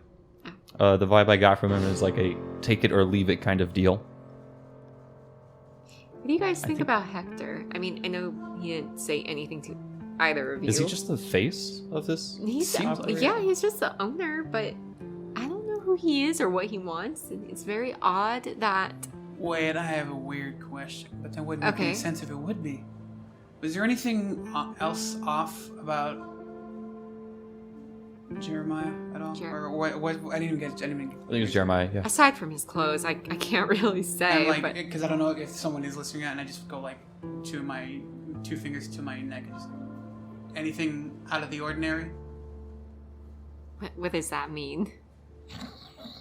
The vibe I got from him is like a take it or leave it kind of deal. What do you guys think about Hector? I mean, I know he didn't say anything to either of you. Is he just the face of this? He's Seems like it. yeah, he's just the owner, but I don't know who he is or what he wants. And it's very odd that Wait, I have a weird question, but that wouldn't make any Okay. sense if it would be. Was there anything else off about Jeremiah at all? Jer- Or what? I didn't even get. I think it was Jeremiah, yeah. aside from his clothes, I can't really say. And but because I don't know if someone is listening out, and I just go like to my 2 fingers to my neck and just anything out of the ordinary. what does that mean?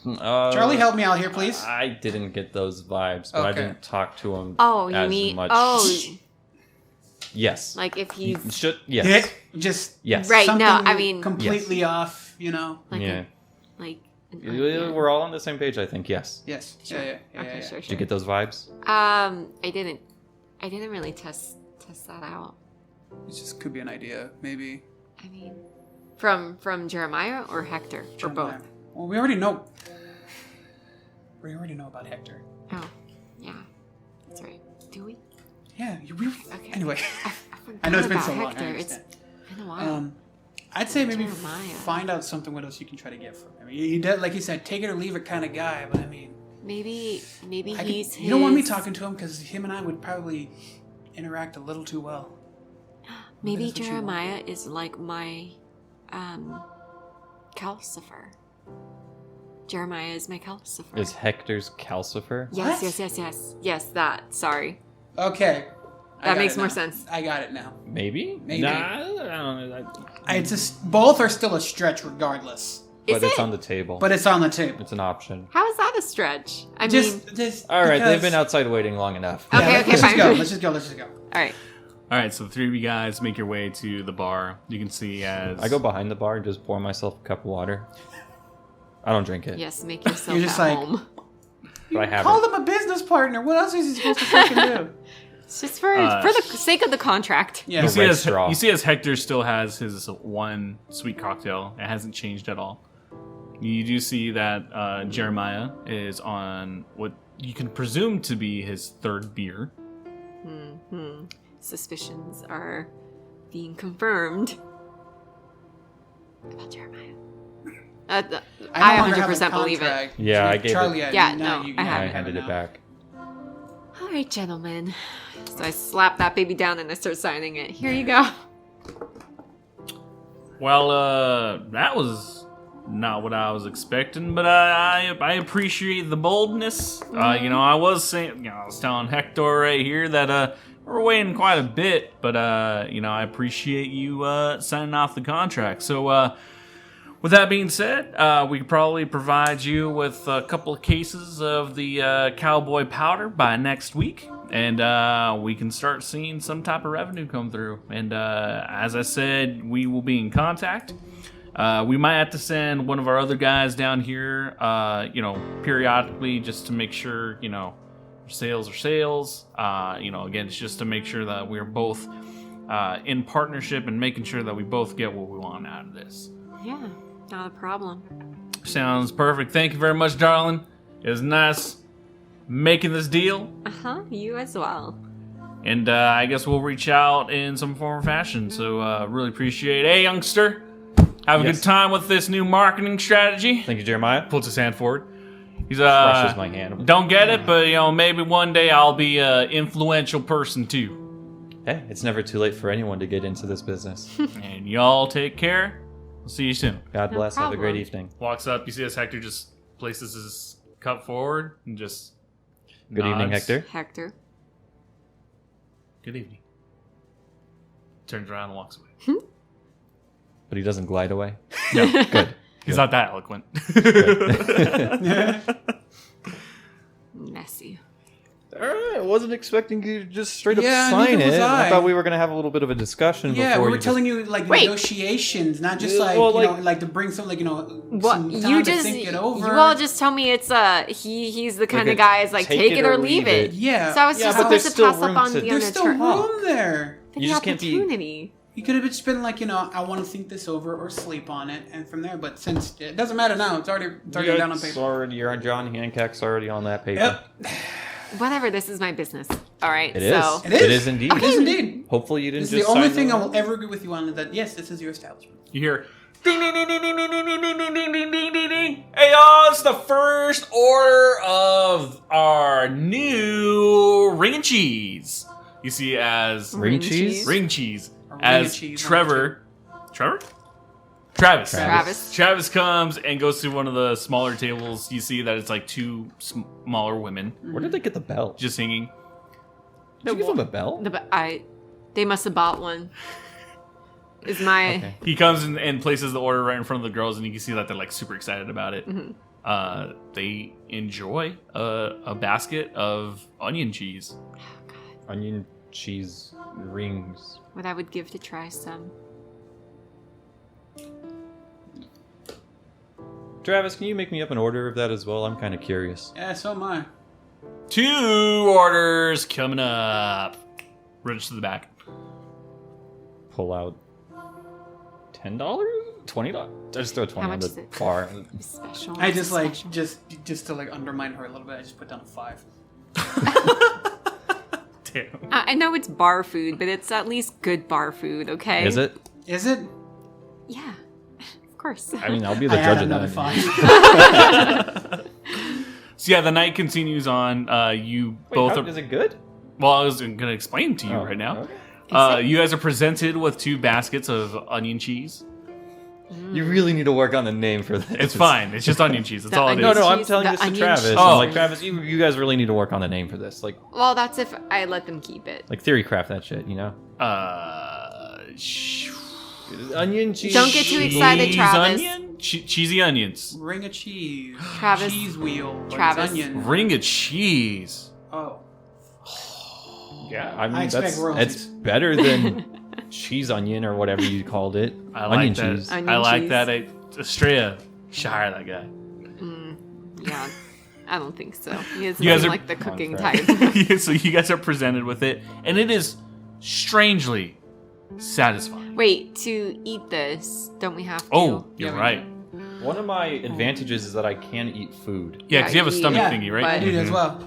Charlie, help me out here, please. I didn't get those vibes, but I Okay. didn't talk to him Oh, you as mean much. Yes. Like if he's Should yes. Just Yes. right. something No, I mean completely off. You know. like Yeah. like. We're all on the same page, I think. Yes. Yes. Sure. Yeah. Okay, Yeah. sure, Did sure. you get those vibes? I didn't really test that out. It just could be an idea, maybe. I mean, from Jeremiah or Hector or both. Well, we already know. We already know about Hector. Oh, yeah, that's right. Do we? Yeah. Okay. Anyway, I I know it's been about so long. Hector. I It's understand. been a while. I'd say maybe Jeremiah. find out something what else you can try to get from him. He does, like you said, take it or leave it kind of guy. But I mean, maybe I he's could, you don't want me his- talking to him because him and I would probably interact a little too well. Maybe That's what you Jeremiah is like my calcifer. Jeremiah is my calcifer. Is Hector's Calcifer? Yes, What? yes, that. Sorry. Okay. I That got makes it more now. sense. I got it now. Maybe? Maybe. Nah, I don't know. It's just both are still a stretch regardless, Is But it's it? on the table. but it's on the table. It's an option. How is that a stretch? I mean, Just All right, they've because- been outside waiting long enough. Okay, Yeah, okay, let's just fine. go. Let's just go. all right. All right, so the three of you guys make your way to the bar. You can see as I go behind the bar and just pour myself a cup of water. I don't drink it. Yes, make yourself You're just at like- home. But I have Call it. him a business partner. What else is he supposed to fucking do? It's just for the sake of the contract. Yeah. You The see, red as, straw. you see as Hector still has his one sweet cocktail. It hasn't changed at all. You do see that Jeremiah is on what you can presume to be his third beer. Suspicions are being confirmed about Jeremiah. I no longer have a 100% believe it. contract. Yeah, I gave Charlie, it- Yeah, now no, you I I have it. handed it back. All right, gentlemen. So I slap that baby down and I start signing it. Here you go. Well, that was not what I was expecting, but I appreciate the boldness. I was saying, I was telling Hector right here that we're waiting quite a bit, but I appreciate you signing off the contract. So, with that being said, we could probably provide you with a couple of cases of the cowboy powder by next week, and we can start seeing some type of revenue come through. And as I said, we will be in contact. We might have to send one of our other guys down here, periodically, just to make sure, sales are sales. Again, it's just to make sure that we're both in partnership and making sure that we both get what we want out of this. Yeah, not a problem. Sounds perfect. Thank you very much, darling. It was nice making this deal. You as well. And I guess we'll reach out in some form or fashion. So really appreciate it. Hey, youngster. Have a Yes. good time with this new marketing strategy. Thank you, Jeremiah. Puts his hand forward. He's Crushes my hand. Don't get it, but maybe one day I'll be an influential person too. Hey, it's never too late for anyone to get into this business. And y'all take care. We'll see you soon. God No bless. Have a great problem. evening. Walks up. You see as Hector just places his cup forward and just Good evening, nods. Hector. Hector. Good evening. Turns around and walks away. But he doesn't glide away. No, Good. he's not that eloquent. Messy. All right, I wasn't expecting you to just straight up Yeah, sign neither was it. I I. thought we were going to have a little bit of a discussion Yeah, before we were you telling you like Wait. negotiations, not just Yeah, like well, like to bring some What some time you to just think it over. you all just tell me it's he's the kind Like of guy is like take it or leave it. Yeah. So I was Yeah, just but there's supposed to still pass up room on to- the There's still opportunity. room there. You just can't be- opportunity. You could have just been like, I want to think this over or sleep on it, and from there. But since it doesn't matter now, it's already down on paper. You're on John Hancock's already on that paper. Yep, Whatever. This is my business. All right. It is. So It is. It is indeed. it is indeed. Hopefully you didn't This is just the only sign thing I the- will ever agree with you on is that yes, this is your establishment. You hear ding ding ding ding ding ding ding ding ding ding ding ding ding ding. Hey y'all, it's the first order of our new ring and cheese. You see as Ring cheese? ring cheese Or ring as and cheese, Trevor Travis comes and goes to one of the smaller tables. You see that it's like two smaller women Where did they get the belt? just singing. Did you give them a belt? they must have bought one. Is my Okay. He comes and places the order right in front of the girls, and you can see that they're like super excited about it. They enjoy a basket of onion cheese. Onion cheese rings. What I would give to try some. Travis, can you make me up an order of that as well? I'm kind of curious. Yeah, so am I. 2 orders coming up. Reach to the back. Pull out $10, $20. Just throw 20 How on much is the it? bar. Special. I just like special. just to like undermine her a little bit. I just put down a 5. Damn. I know it's bar food, but it's at least good bar food, okay? Is it? Is it? Yeah, of course. I mean, I'll be the I had judge of another that. 5. So yeah, the night continues on. You both are. Is it good? Well, I was going to explain to you right now. Okay. You guys are presented with 2 baskets of onion cheese. You really need to work on the name for this. It's fine. It's just onion cheese. That's The all it onion is. No, I'm cheese, telling the this to onion Travis. cheese. I'm like, Travis, you guys really need to work on the name for this. Like Well, that's if I let them keep it. theory craft that shit, you know? Onion cheese. Don't get too excited, Cheese Travis. Onion? Cheesy onions. Ring of cheese. Travis. Cheese wheel. but it's Travis. Onion. Ring of cheese. Oh. Yeah, I mean, I expect it's royalties. better than cheese onion or whatever you called it. I like Onion that. cheese. Onion I like cheese. that. Estrella should hire that guy. Yeah, I don't think so. He doesn't You guys seem are- like the cooking Contract. type. So you guys are presented with it, and it is strangely satisfying. Wait, to eat this, don't we have to? Oh, you're Yeah, we right. One of my advantages is that I can eat food. Yeah, because you have a Yeah, stomach yeah, thingy, I right? do as well.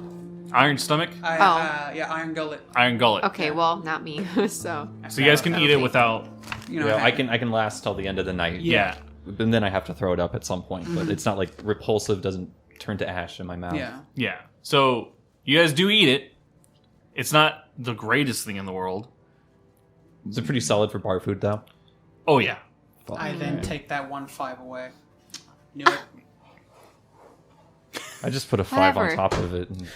Iron stomach, Yeah, iron gullet. iron gullet. Okay, well, not me. So So you guys can eat it without. You know, Yeah, I can last till the end of the night. Yeah. And then I have to throw it up at some point. But it's not like repulsive doesn't turn to ash in my mouth. Yeah. Yeah. So you guys do eat it. It's not the greatest thing in the world. Is it pretty solid for bar food though? Oh yeah. I then take that 1-5 away. Knew it. I just put a 5 on Whatever. top of it. And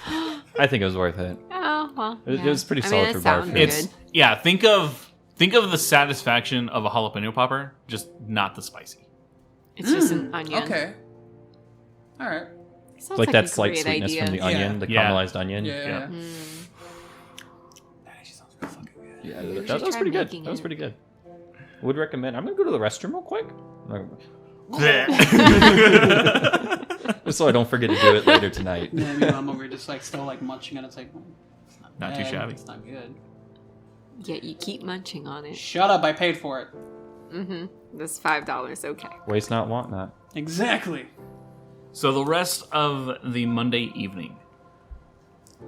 I think it was worth it. oh well. It yeah. was pretty I solid mean, for it bar sounds food. It's good. yeah. Think of the satisfaction of a jalapeno popper, just not the spicy. It's just an onion. Okay. All right. Sounds Like a that slight great sweetness idea. from the onion, the Yeah. caramelized onion. Yeah. Yeah. That actually sounds real fucking good. Yeah, We that should was try pretty good. making That was it. pretty good. Would recommend. I'm gonna go to the restroom real quick. Just so I don't forget to do it later tonight. Yeah, meanwhile, I'm over here just like still like munching and it's like, it's Not too bad, shabby. It's not good. Yet you keep munching on it. Shut up! I paid for it. This $5, okay. Waste not, want not. Exactly. So the rest of the Monday evening,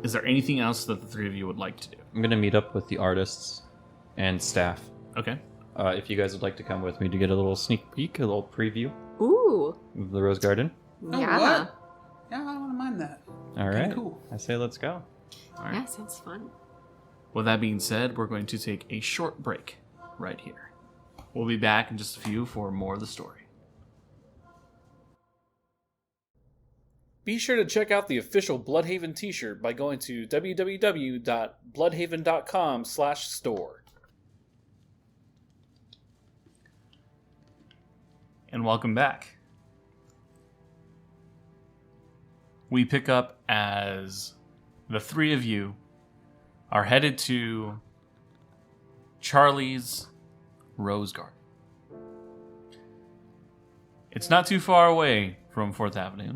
is there anything else that the 3 of you would like to do? I'm gonna meet up with the artists and staff. Okay. If you guys would like to come with me to get a little sneak peek, a little preview Ooh. of the Rose Garden. Oh, Yeah. what? Yeah, I don't want to mind that. All right. cool. I say let's go. All right. Yeah, sounds fun. With that being said, we're going to take a short break right here. We'll be back in just a few for more of the story. Be sure to check out the official Bloodhaven t-shirt by going to www.bloodhaven.com/store. And welcome back. We pick up as the 3 of you are headed to Charlie's Rose Garden. It's not too far away from 4th Avenue.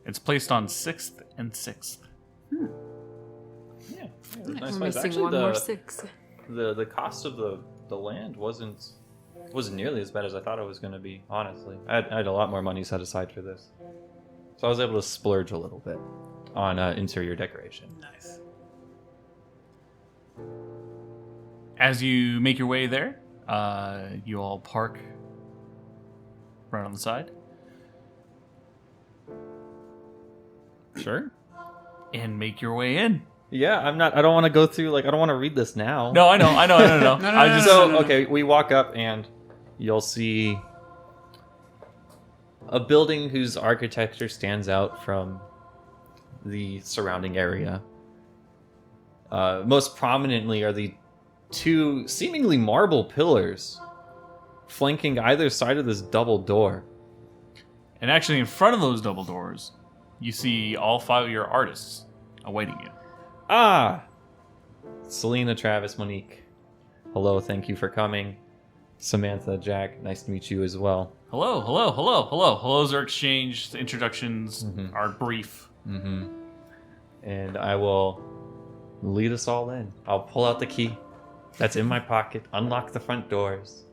It's placed on 6th and 6th. Yeah. We're Nice place. missing Actually, one more 6. the cost of the land wasn't nearly as bad as I thought it was going to be. Honestly, I had a lot more money set aside for this, so I was able to splurge a little bit on interior decoration. Nice. As you make your way there, you all park right on the side. Sure. And make your way in. Yeah, I don't want to go through I don't want to read this now. No, I know. No, no, no. Okay, we walk up and you'll see a building whose architecture stands out from the surrounding area. Most prominently are the 2 seemingly marble pillars flanking either side of this double door. And actually, in front of those double doors, you see all 5 of your artists awaiting you. Ah, Selena, Travis, Monique. Hello, thank you for coming. Samantha, Jack, nice to meet you as well. Hello. Hellos are exchanged. Introductions are brief. Mm-hmm. And I will lead us all in. I'll pull out the key that's in my pocket, unlock the front doors,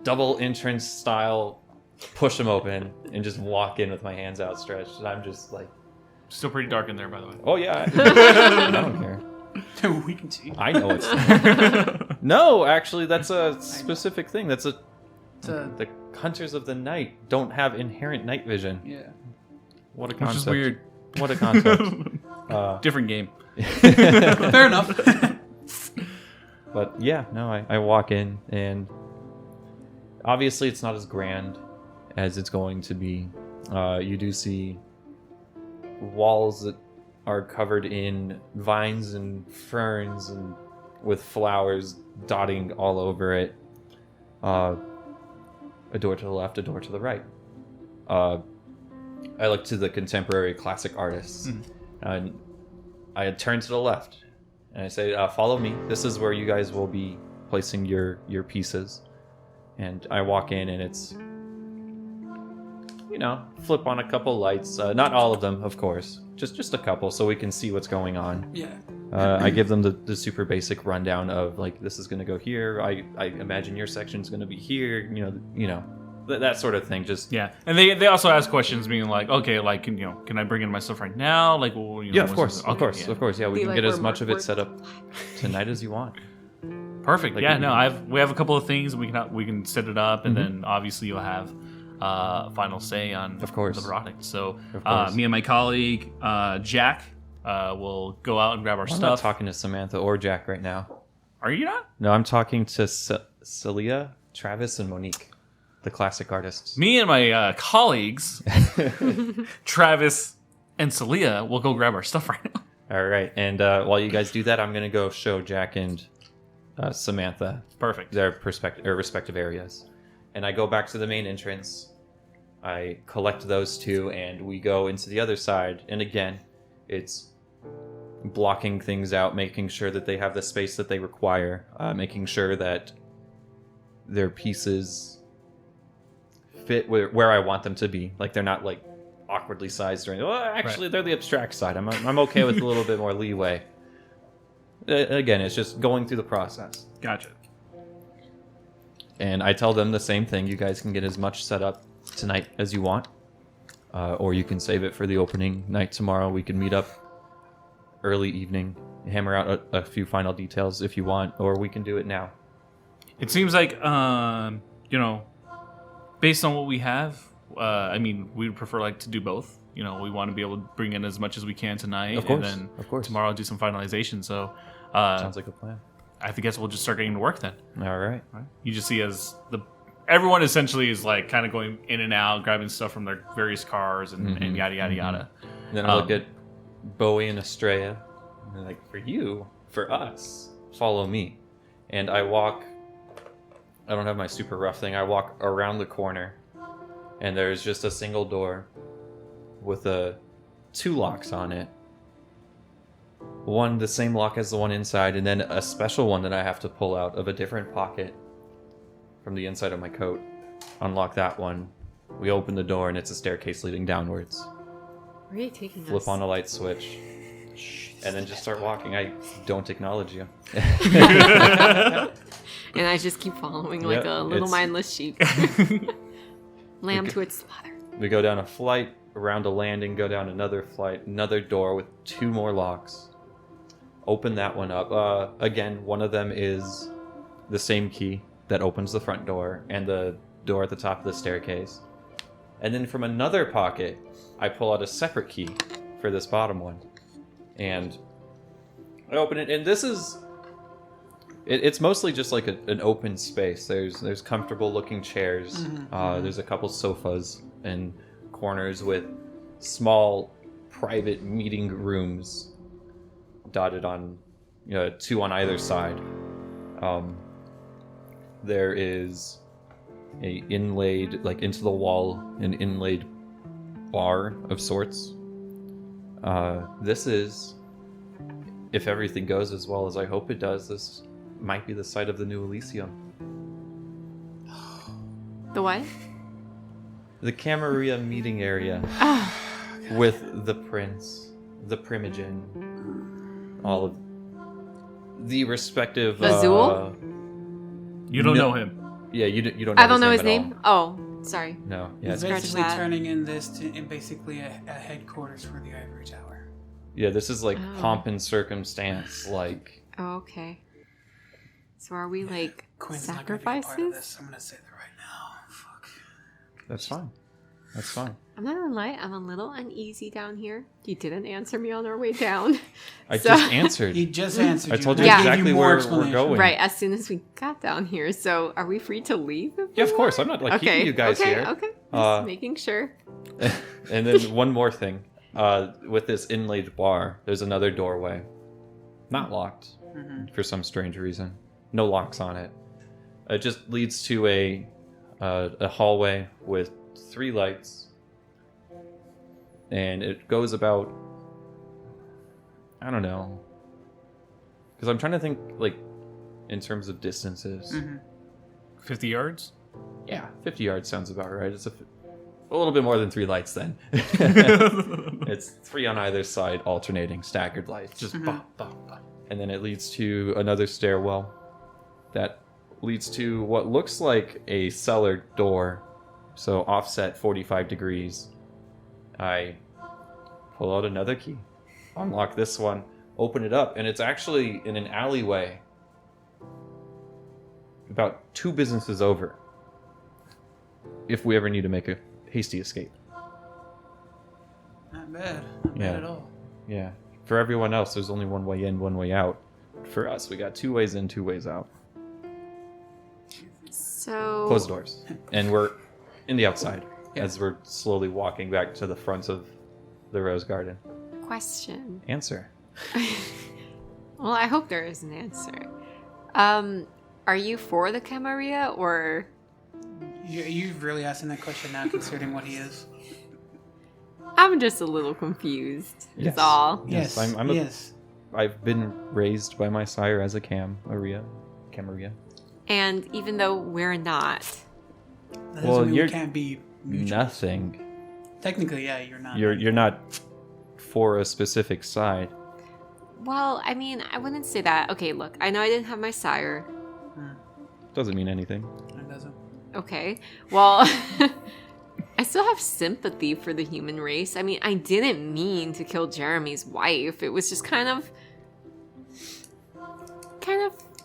double entrance style, push them open, and just walk in with my hands outstretched. And I'm just like... Still pretty dark in there, by the way. Oh, yeah. I don't care. We can see. I know it's... No, actually, that's a specific thing. That's the Hunters of the Night don't have inherent night vision. Yeah. What a Which concept. is weird. What a concept. Different game. Fair enough. But yeah, no, I walk in, and obviously it's not as grand as it's going to be. You do see walls that are covered in vines and ferns and with flowers dotting all over it. A door to the left, a door to the right. I look to the contemporary classic artists, and I turn to the left, and I say, follow me. This is where you guys will be placing your pieces. And I walk in, and it's, flip on a couple lights. Not all of them, of course. Just a couple, so we can see what's going on. Yeah. I give them the super basic rundown of, like, this is going to go here. I imagine your section's going to be here. That sort of thing. Just Yeah, and they also ask questions, being like, okay, like, can I bring in my stuff right now? Like, well, yeah, of course. Yeah, we Be can like get as where much of Mark it set up tonight as you want. Perfect. Like, Yeah, no, we have a couple of things we can set it up, and then obviously you'll have final say on Of course. the product. So Of course. me and my colleague Jack will go out and grab our I'm not stuff. talking to Samantha or Jack right now. Are you not? No, I'm talking to Celia, Travis, and Monique, the classic artists. Me and my colleagues, Travis and Celia, will go grab our stuff right now. All right, and while you guys do that, I'm gonna go show Jack and Samantha Perfect. their respective areas, and I go back to the main entrance. I collect those two, and we go into the other side. And again, it's blocking things out, making sure that they have the space that they require, making sure that their pieces fit where I want them to be. Like, they're not like awkwardly sized or anything. Well, actually, Right. they're the abstract side. I'm okay with a little bit more leeway. Again, it's just going through the process. Gotcha. And I tell them the same thing. You guys can get as much set up tonight as you want, or you can save it for the opening night tomorrow. We can meet up early evening, hammer out a few final details if you want, or we can do it now. It seems like, based on what we have, we would prefer like to do both. We want to be able to bring in as much as we can tonight, Of course, and then of course. tomorrow do some finalization. So, Sounds like a plan. I guess we'll just start getting to work then. All right. Right? You just see as everyone essentially is like kind of going in and out, grabbing stuff from their various cars and yada yada yada. And then I look at Bowie and Estrella, and they're like, for us, follow me. And I walk, I don't have my super rough thing, I walk around the corner, and there's just a single door with two locks on it. One, the same lock as the one inside, and then a special one that I have to pull out of a different pocket from the inside of my coat. Unlock that one. We open the door, and it's a staircase leading downwards. Where are you taking Flip us? on a light switch, and then just start walking. I don't acknowledge you. And I just keep following like Yeah, a little it's- mindless sheep. Lamb to its slaughter. We go down a flight, around a landing, go down another flight, another door with two more locks. Open that one up. Again, one of them is the same key that opens the front door and the door at the top of the staircase. And then from another pocket, I pull out a separate key for this bottom one. And I open it, and this is... It's mostly just like an open space. There's comfortable looking chairs. There's a couple sofas and corners with small private meeting rooms dotted on, two on either side. There is a inlaid, like into the wall, an inlaid bar of sorts. This is if everything goes as well as I hope it does, this might be the site of the new Elysium. The what? The Camarilla meeting area with the prince, the primogen, all of the respective... Azul? You don't know him. Yeah, you don't know I don't know his at name. all. Oh, sorry. No, yeah. He's Scratch basically that. turning in this in basically a headquarters for the Ivory Tower. Yeah, this is like Oh. pomp and circumstance, like... Oh, okay. So are we like Quinn's not gonna be a part of sacrifices? this. I'm gonna say that right now. Fuck. That's fine. That's fine. I'm not gonna lie, I'm a little uneasy down here. You didn't answer me on our way down. I So- just answered. He just answered I you. told you and Yeah. gave exactly more where we're explanation. going. Right, as soon as we got down here. So are we free to leave? if Yeah, we of course. want? I'm not like keeping you guys okay, here. Okay, just Uh, making sure. And then one more thing. With this inlaid bar, there's another doorway. Not locked Mhm. for some strange reason. No locks on it. It just leads to a hallway with 3 lights. And it goes about... I don't know. Because I'm trying to think, like, in terms of distances. Mhm. 50 yards? Yeah, 50 yards sounds about right. It's a little bit more than 3 lights then. It's 3 on either side, alternating, staggered lights. Just Mhm. bop, bop, bop. And then it leads to another stairwell that leads to what looks like a cellar door. So offset 45 degrees. I pull out another key, unlock this one, open it up, and it's actually in an alleyway about 2 businesses over. If we ever need to make a hasty escape. Not bad. Not Yeah. bad at all. Yeah. For everyone else, there's only one way in, one way out. For us, we got 2 ways in, 2 ways out. So Closed doors. And we're in the outside Yeah. as we're slowly walking back to the front of the rose garden. question. Answer. Well, I hope there is an answer. Are you for the Camarilla or You're really asking that question now, considering what he is. I'm just a little confused. Yes. Is all. Yes, Yes. I'm a- yes. I've been raised by my sire as a Camarilla. And even though we're not, That Well, doesn't mean you're we can't be mutual. Nothing. Technically, yeah, you're not. You're not for a specific side. well, I mean, I wouldn't say that. Okay, look, I know I didn't have my sire. Doesn't mean anything. It doesn't. Okay, well, I still have sympathy for the human race. I mean, I didn't mean to kill Jeremy's wife. It was just kind of,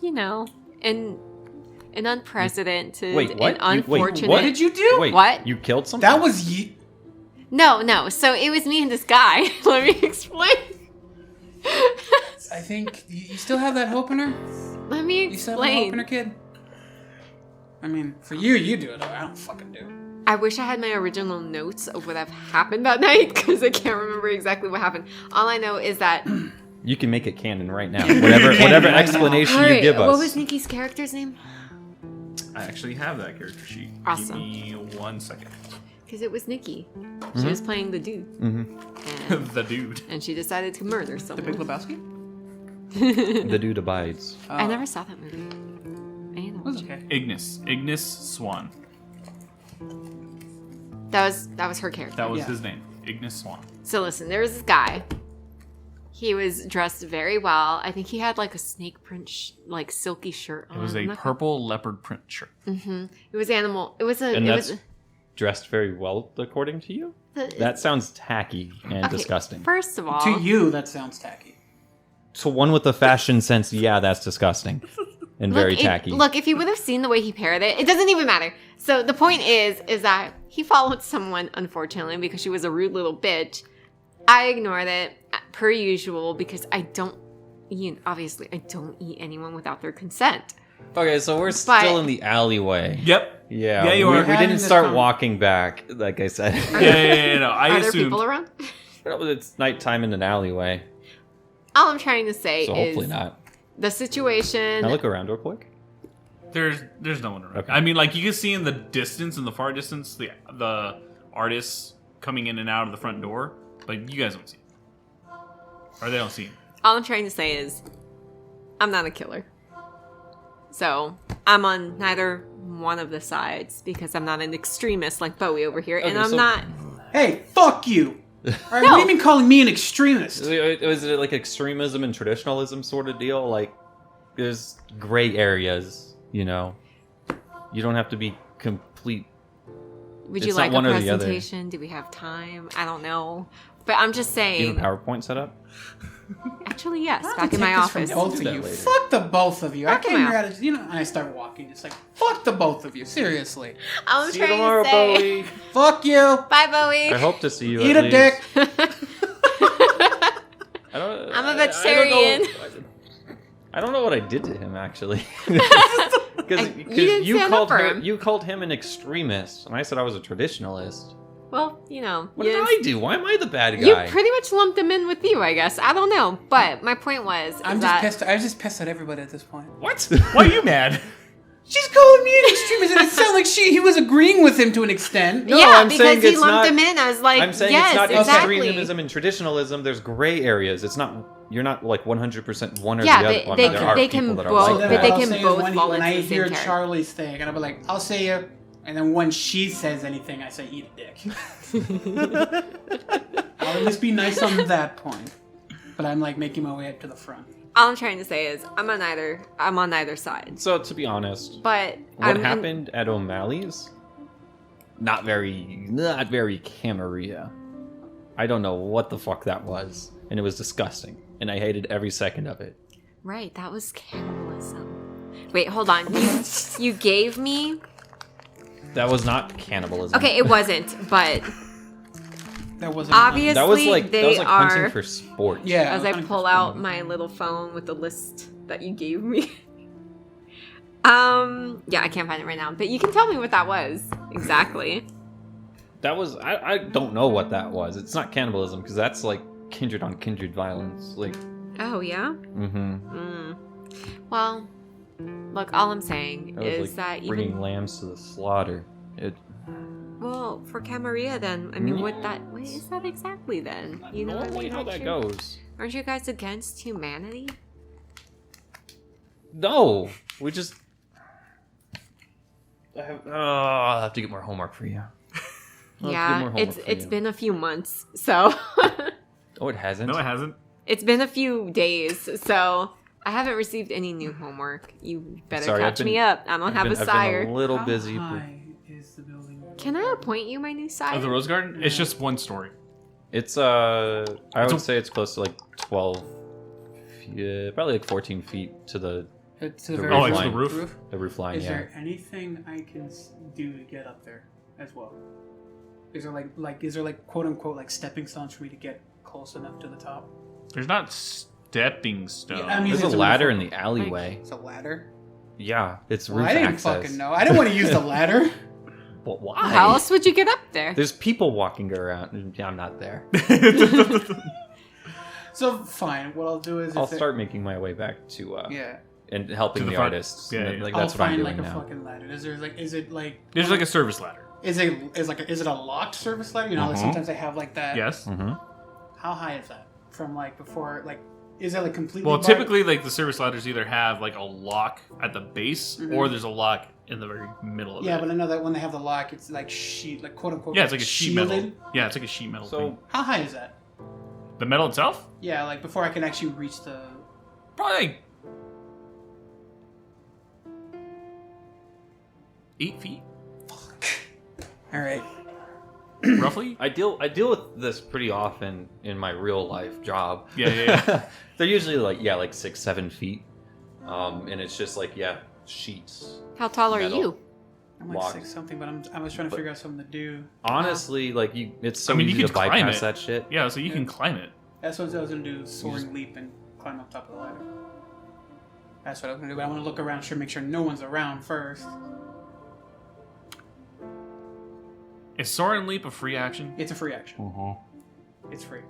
you know, an unprecedented Wait, what? and unfortunate. What did you do? Wait, What? You killed someone? That was ye. No. So it was me and this guy. Let me explain. I think you still have that hope in her. Let me You still have that hope in her, explain. kid. I mean, for you, you do it. I don't fucking do it. I wish I had my original notes of what happened that night because I can't remember exactly what happened. All I know is that. You can make it canon right now. Whatever explanation you give us. What was Nikki's character's name? I actually have that character sheet. Awesome. Give me 1 second. Because it was Nikki. She was playing the dude. Mm-hmm. And, The dude. and she decided to murder The Big someone. Lebowski? The dude abides. I never saw that movie. I didn't It was watch it. okay. Ignis Swan. That was her character. That was Yeah. his name. Ignis Swan. So listen, there was this guy. He was dressed very well. I think he had like a snake print, like silky shirt on. It was a I'm not- purple leopard print shirt. It was animal. It was a. And it that's was dressed very well, according to you? That sounds tacky and Okay, disgusting. First of all, To you, that sounds tacky. To one with a fashion sense, yeah, that's disgusting. And very tacky. Look, if you would have seen the way he paired it, it doesn't even matter. So the point is that he followed someone, unfortunately, because she was a rude little bitch. I ignored it, per usual, because I don't, obviously, I don't eat anyone without their consent. Okay, so we're But- still in the alleyway. Yep. Yeah, Yeah, you we, are. we Having didn't this start con- walking back, like I said. Yeah, no. I Are there assumed. people around? Well, it's nighttime in an alleyway, All I'm trying to say so is hopefully not. the situation. Can I look around real quick? There's no one around. Okay. I mean, like you can see in the distance, in the far distance, the artists coming in and out of the front door, but you guys don't see him. Or they don't see him. All I'm trying to say is, I'm not a killer. So, I'm on neither one of the sides because I'm not an extremist like Bowie over here, and I'm not... Hey, fuck you! Alright, what do you mean calling me an extremist? Was it like extremism and traditionalism sort of deal? Like, there's gray areas, you know? You don't have to be complete... Would you It's like not a one or the other. presentation? Do we have time? I don't know. But I'm just saying... Do you have a PowerPoint set up? Actually, yes. I have Back to in my take this from office. Both of Do that you. later. Fuck the both of you. I Fuck came them here out. out of, and I start walking, just like, fuck the both of you. Seriously. I'm See you trying tomorrow, to say... Bowie. Fuck you. Bye, Bowie. I hope to see you Eat at a dick. I'm a vegetarian. I don't know what I did to him, actually. You didn't stand up for him. You called him an extremist, and I said I was a traditionalist. Well, you know. What did I do? Why am I the bad guy? You pretty much lumped them in with you, I guess. I don't know. But my point was I'm just pissed. I was just pissed at everybody at this point. What? Why are you mad? She's calling me an extremist, and it sounded like he was agreeing with him to an extent. No, yeah, I'm saying because he it's lumped not- them in. I was like, I'm saying yes, it's not exactly. extremism and traditionalism. There's gray areas. It's not. You're not like 100% one or Yeah, the other. they- one. they There can- are they can people that are both- like but that. they I'll can say is both when, fall when into I the same hear territory. Charlie's thing, and I'll be like, I'll say you, and then when she says anything, I say, eat a dick. I'll at least be nice on that point. But I'm like making my way up to the front. All I'm trying to say is I'm on either side. So to be honest, But what happened at O'Malley's? Not very Camarilla. I don't know what the fuck that was, and it was disgusting, and I hated every second of it. Right, that was cannibalism. Wait, hold on. You gave me... That was not cannibalism. Okay, it wasn't, but That wasn't obviously that was like they hunting are... for sport. Yeah. As I hunting pull for out food. my little phone with the list that you gave me. Yeah, I can't find it right now, but you can tell me what that was exactly. That was I don't know what that was. It's not cannibalism because that's like kindred on kindred violence. Like Oh, yeah? mm-hmm. Well, look, all I'm saying That was is like that bringing even... lambs to the slaughter. Well, for Camarilla then, I mean, what is that exactly then? You know what I Normally mean? how that goes. Aren't you guys against humanity? No, we just. I'll have to get more homework for you. Yeah, it's been a few months, so... Oh, it hasn't. No, it hasn't. It's been a few days, so I haven't received any new homework. You better Sorry, catch me up. I don't have a I've sire. been a little How busy. high is the building? Can I appoint you my new sire? Of the Rose Garden? It's just one story. It's I would say it's close to like 12. Probably like 14 feet to the It's The a roof very Oh, it's line. the roof? roof line. Is Yeah. there anything I can do to get up there as well? Is there like quote unquote like stepping stones for me to get close enough to the top? There's not stepping stones. Yeah, I mean- There's a it's a ladder roof. in the alleyway. It's a ladder. Yeah, it's Well, roof I didn't access. fucking know. I didn't want to use the ladder. But why? How else would you get up there? There's people walking around. Yeah, I'm not there. So fine. What I'll do is I'll if there- start making my way back to Yeah. and helping To the the front. artists. Yeah, And then, yeah. like I'll that's what I'm find doing like a now. fucking ladder. Is it like There's like a service ladder. is it a locked service ladder? You know, like Mhm. sometimes they have like that. Yes. Mm-hmm. How high is that from like before? Like, is it like completely? Well, bar- typically, like the service ladders either have like a lock at the base, Mhm. or there's a lock in the very middle of Yeah, it. but I know that when they have the lock, it's like sheet, like quote unquote. Yeah, it's like a sheet metal. shielded. Yeah, it's like a sheet metal So thing. How high is that? The metal itself, Yeah, like before I can actually reach the. probably like 8 feet, All right. roughly. I deal with this pretty often in my real life job. Yeah. They're usually like 6-7 feet, and it's just like sheets. How tall are Metal. you? I'm like Lock. 6 something, but I was trying to figure out something to do. Honestly, it's so I mean, you easy to could climb bypass it. that shit. Yeah, so you can climb it. That's what I was gonna do: soaring leap and climb up top of the ladder. That's what I was gonna do. But I want to look around, make sure no one's around first. Is Soar and Leap a free action? It's a free action. Mm-hmm. It's free.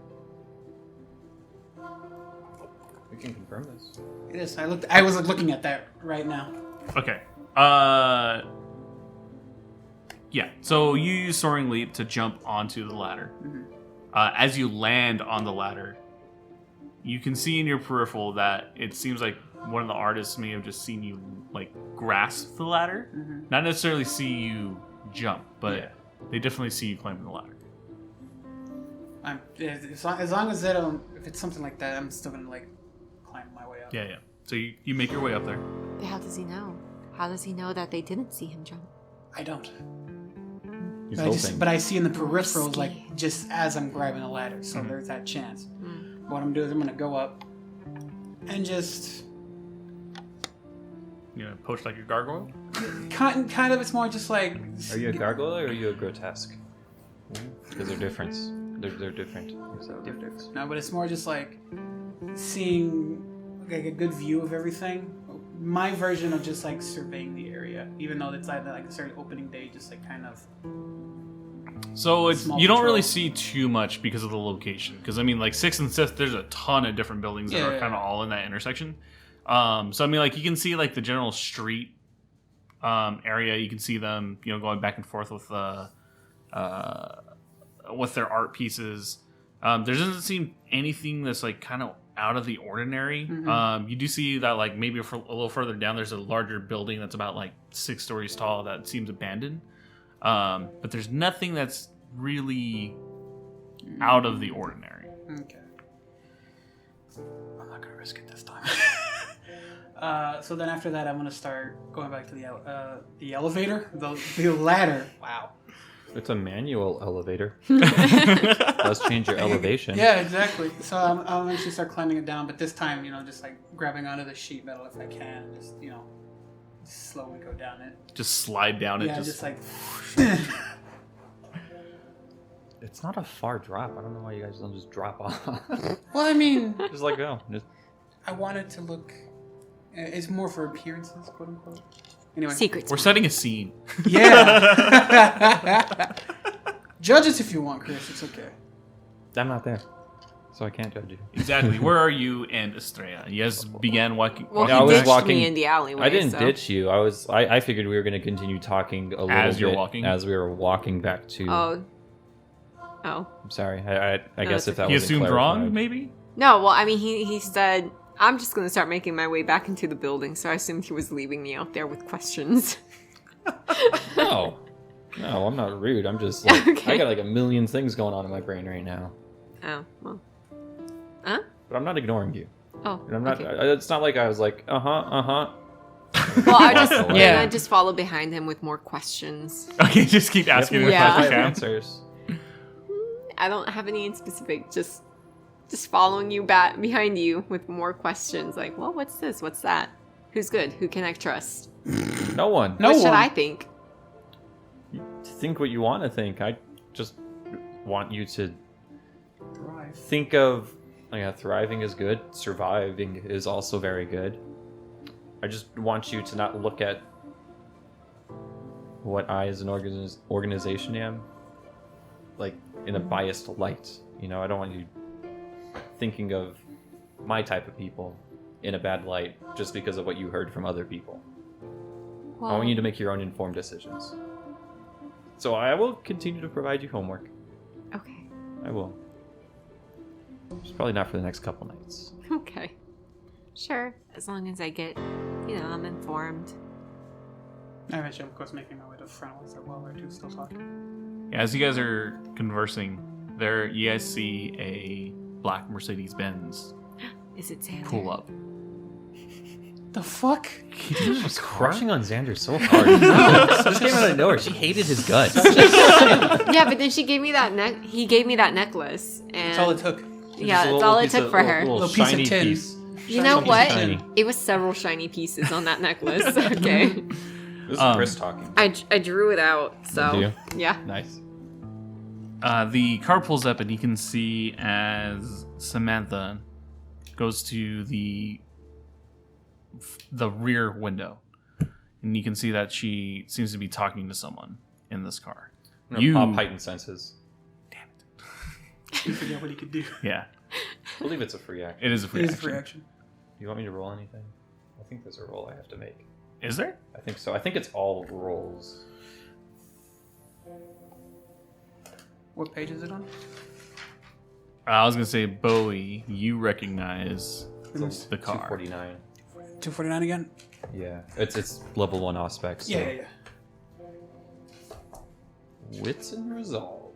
We can confirm this. It is. I was looking at that right now. Okay. Yeah. So you use Soaring Leap to jump onto the ladder. Mhm. As you land on the ladder, you can see in your peripheral that it seems like one of the artists may have just seen you like grasp the ladder, not necessarily see you jump, but they definitely see you climbing the ladder. As long as they don't, if it's something like that, I'm still gonna like climb my way up. Yeah. So you make your way up there. But how does he know? How does he know that they didn't see him jump? I don't. He's But hoping. I see in the peripherals, Risky. like just as I'm grabbing a ladder, so there's that chance. What I'm doing is I'm gonna go up and just You know, poach like a gargoyle. kind of. It's more just like. Are you a gargoyle or are you a grotesque? Because they're different. They're different. So different. No, but it's more just like seeing like a good view of everything. My version of just like surveying the area, even though it's like a certain opening day, just like kind of. So it's Small you don't patrol. really see too much because of the location. Because I mean, like 6th and 5th, there's a ton of different buildings that are kind of all in that intersection. So I mean, like you can see like the general street area. You can see them, you know, going back and forth with their art pieces. There doesn't seem anything that's like kind of out of the ordinary. You do see that like maybe a little further down, there's a larger building that's about like 6 stories tall that seems abandoned. But there's nothing that's really out of the ordinary. Okay. I'm not gonna risk it this time. So then after that, I'm gonna start going back to the elevator, the ladder. Wow. It's a manual elevator. Does change your elevation. Yeah, exactly. So I'll actually start climbing it down, but this time, you know, just like grabbing onto the sheet metal if I can, just you know, slowly go down it. Just slide down it. Yeah, just like. It's not a far drop. I don't know why you guys don't just drop off. Well, I mean, Just let go. Just... I want it to look. It's more for appearances, quote unquote. Anyway. Secrets. We're setting a scene. Yeah. Judge us if you want, Chris. It's okay. I'm not there, so I can't judge you. Exactly. Where are you and Estrella? You guys began walking. Well, I he was ditched walking- me in the alleyway. I didn't so. ditch you. I figured we were going to continue talking a little As bit you're walking? as we were walking back to. Oh. I'm sorry. I guess if that He was assumed wrong, maybe? No, well, I mean, he said, I'm just going to start making my way back into the building, so I assumed he was leaving me out there with questions. No, I'm not rude. I'm just like Okay. I got like a million things going on in my brain right now, Oh, well. Huh? but I'm not ignoring you. Oh, And I'm not. okay. It's not like I was like Well, I just follow behind him with more questions. Okay, just keep asking him Yeah. questions. answers. I don't have any in specific, just following you back behind you with more questions. Like, well, what's this? What's that? Who's good? Who can I trust? No one. No what should one. I think? Think what you want to think. I just want you to Right. think of. Thriving is good. Surviving is also very good. I just want you to not look at what I, as an organization, am like in a biased light. You know, I don't want you thinking of my type of people in a bad light just because of what you heard from other people. Well, I want you to make your own informed decisions. So I will continue to provide you homework. Okay. I will. Just probably not for the next couple nights. Okay. Sure. As long as I get, I'm informed. I eventually, of course, making my way to the front ones while we're two still talking. Yeah, as you guys are conversing, there you guys see a black Mercedes-Benz Is it Xander? pull up. The fuck? He was crushing on Xander so hard. This came out of nowhere. She hated his guts. Yeah, but then she gave me that he gave me that necklace, and That's all it took. yeah, that's all it took for her. Little Little piece of shiny tin. piece. You know Something what? shiny. It was several shiny pieces on that necklace. Okay, This is Chris talking. I drew it out. So Did you? yeah. Nice. The car pulls up and you can see as Samantha goes to the rear window, and you can see that she seems to be talking to someone in this car. I'm gonna pop heightened senses. You forget what he could do. Yeah, I believe it's a free action. it is a free It is a action. free action. Do you want me to roll anything? I think there's a roll I have to make. Is there? I think so. I think it's all rolls. What page is it on? I was gonna say, Bowie, you recognize It's the car. 249. 249 again? Yeah, it's level 1 aspects. So. Yeah. Wits and resolve.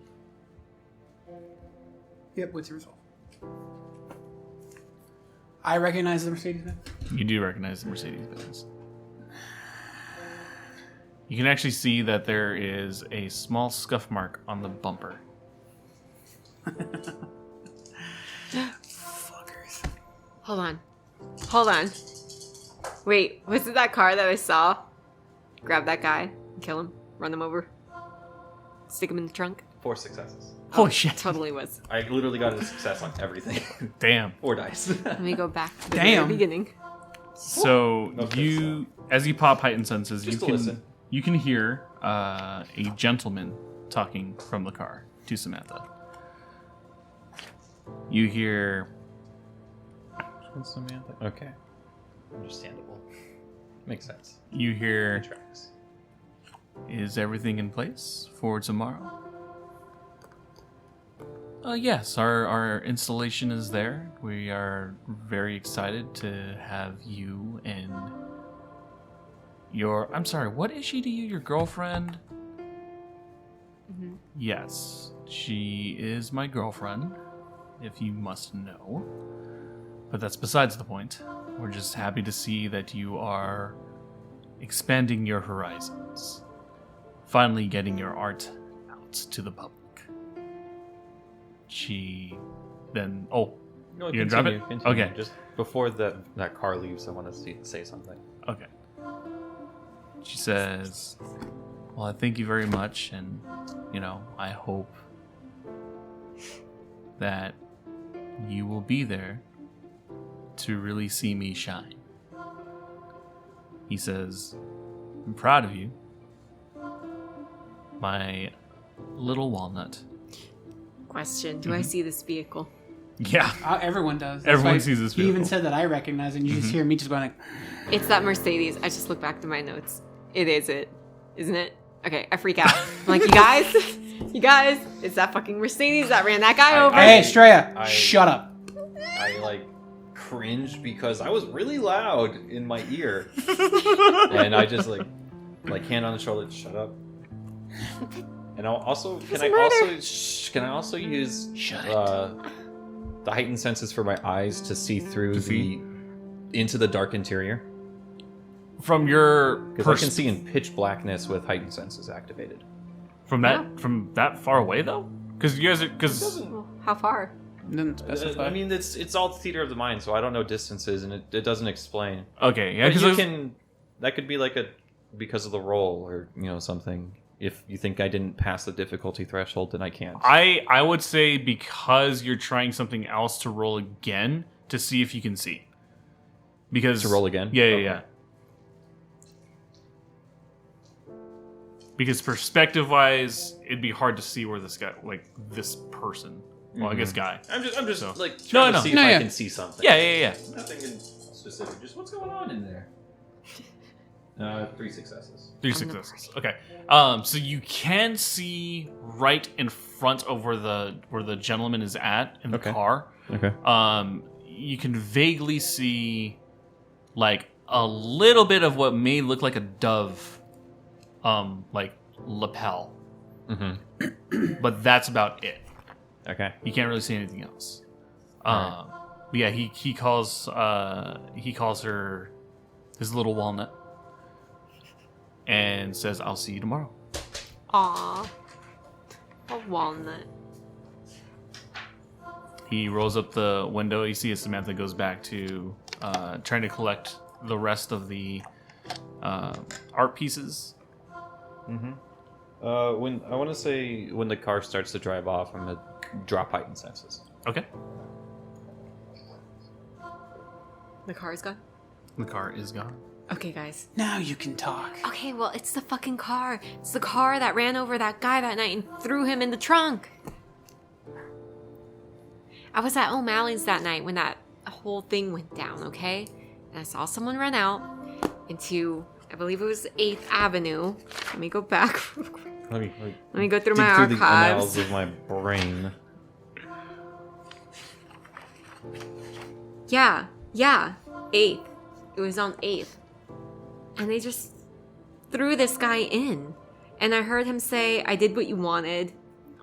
Yep, what's your result? I recognize the Mercedes-Benz. You do recognize the Mercedes-Benz. You can actually see that there is a small scuff mark on the bumper. Fuckers. Hold on. Wait, was it that car that I saw? Grab that guy, kill him, run him over, stick him in the trunk? 4 successes. Holy shit. Totally was. I literally got a success on everything. Damn. 4 dice. Let me go back to the Damn. very beginning. So Okay, you, as you pop heightened senses, Just to listen. you can hear a gentleman talking from the car to Samantha. You hear, Samantha. Okay. Understandable. Makes sense. you hear, Tracks. is everything in place for tomorrow? Yes, our installation is there. We are very excited to have you and your... I'm sorry, what is she to you? Your girlfriend? Mm-hmm. Yes, she is my girlfriend, if you must know. But that's besides the point. We're just happy to see that you are expanding your horizons. Finally getting your art out to the public. She then... Oh, No, You gonna drop it? continue. Okay. Just before that car leaves, I want to say something. okay. She says, well, I thank you very much, and, I hope that you will be there to really see me shine. He says, I'm proud of you, my little walnut. Question, do I see this vehicle? Yeah, Everyone does. That's everyone why sees this You even vehicle. said that I recognize it, and you just hear me just going like, It's that Mercedes. I just look back to my notes. It is it. Isn't it? Okay, I freak out. I'm like, you guys, it's that fucking Mercedes that ran that guy over. hey, Estrella, I- shut up. I cringe because I was really loud in my ear, and I just hand on the shoulder, shut up. And I'll also can I also use the heightened senses for my eyes to see through into the dark interior? From your Because I can see in pitch blackness with heightened senses activated. from that far away though, because you guys Well, how far? Didn't specify. I mean, it's all theater of the mind, so I don't know distances, and it doesn't explain. okay, yeah, But because that could be because of the roll or something. If you think I didn't pass the difficulty threshold, then I can't. I would say because you're trying something else to roll again to see if you can see. Because To roll again? Yeah. Okay. Because perspective wise, it'd be hard to see where this guy, this person. Well, I guess guy. I'm just So- trying No, to see if No, I yeah. can see something. Yeah. Nothing in specific. Just what's going on in there. 3 successes. 3 successes. Okay. So you can see right in front of where the gentleman is at in the Okay. car. Okay. You can vaguely see a little bit of what may look like a dove, lapel, but that's about it. Okay. You can't really see anything else. Alright. But yeah, he calls her his little walnut and says, "I'll see you tomorrow." Aw. A walnut. He rolls up the window. You see as Samantha goes back to trying to collect the rest of the art pieces. When I want to say when the car starts to drive off, I'm gonna drop heightened senses. Okay. The car's gone? The car is gone. Okay, guys. Now you can talk. Okay, well, it's the fucking car. It's the car that ran over that guy that night and threw him in the trunk. I was at O'Malley's that night when that whole thing went down, okay? And I saw someone run out into, I believe it was 8th Avenue. Let me go back. Let me Let me go through dig my through the annals archives. of my brain. Yeah, 8th. It was on 8th. And they just threw this guy in. And I heard him say, I did what you wanted,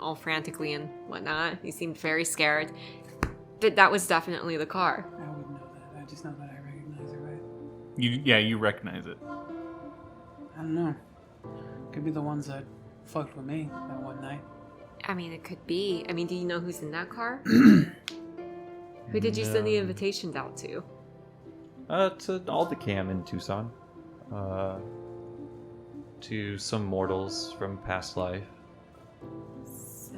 all frantically and whatnot. He seemed very scared. But that was definitely the car. I wouldn't know that. I just know that I recognize it, right? You recognize it. I don't know. Could be the ones that fucked with me that one night. I mean, it could be. I mean, do you know who's in that car? Who did you send the invitations out to? To all the cam in Tucson. To some mortals from past life. So...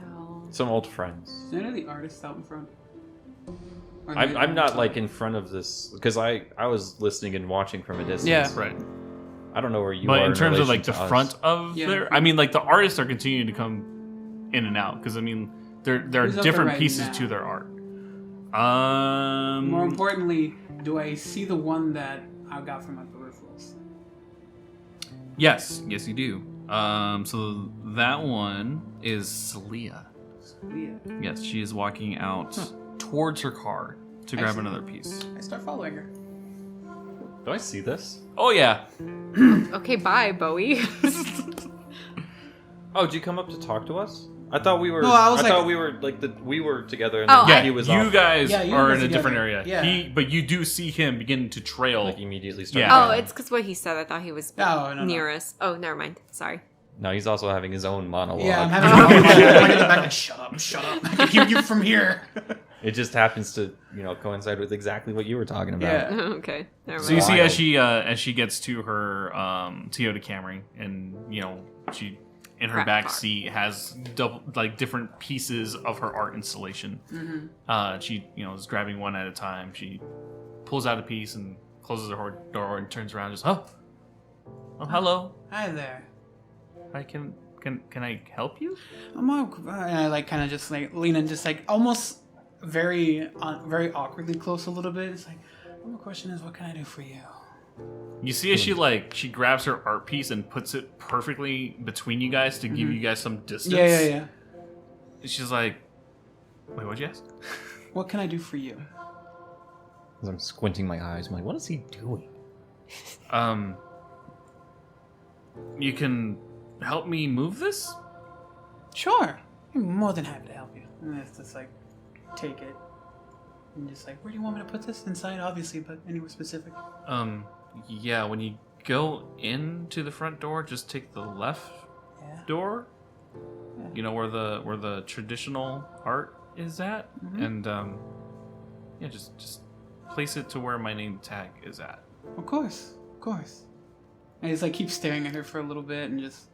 Some old friends. Is any of the artists out in front? I'm not like in front of this because I was listening and watching from a distance. Yeah. Right. I don't know where you are. But in terms of relation like the to us. front of Yeah. there, I mean, like the artists are continuing to come in and out because I mean, there are Who's up there different right pieces now? to their art. More importantly, do I see the one that I got from my peripherals? Yes, you do. So that one is Celia. Yeah. Yes, she is walking out towards her car to grab see. another piece. I start following her. Do I see this? Oh yeah. Okay, bye, Bowie. Oh, did you come up to talk to us? I thought we were. No, I was like- thought we were like we were together. And Oh, then Yeah, he was you off, guys Yeah, you are were in a different together. area. Yeah. But you do see him begin to trail. like immediately started. Yeah. Oh, it's because what he said. I thought he was No. near us. Oh, never mind. Sorry. No, he's also having his own monologue. Yeah, I'm having a pointing back like, shut up. I can hear you from here. It just happens to coincide with exactly what you were talking about. Yeah. Okay, never So you mind. see Wild. as she gets to her Toyota Camry, and she in her Crap back car. seat has different pieces of her art installation. Mm-hmm. She is grabbing one at a time. She pulls out a piece and closes her door and turns around. Just oh hello. Hi there. I can I help you? I'm all, and I like kind of just like lean in, just like almost very awkwardly close a little bit. It's like, well, the question is, what can I do for you? You see as she grabs her art piece and puts it perfectly between you guys to give you guys some distance. Yeah. She's like, wait, what'd you ask? What can I do for you? As I'm squinting my eyes, I'm like, what is he doing? You can help me move this? Sure, I'm more than happy to help you. And it's just like, take it, and just like, where do you want me to put this? Inside, obviously, but anywhere specific. Yeah, when you go into the front door, just take the left Yeah. door. Yeah. You know where the traditional art is at? Mhm. And just place it to where my name tag is at. Of course. And just like keep staring at her for a little bit and just.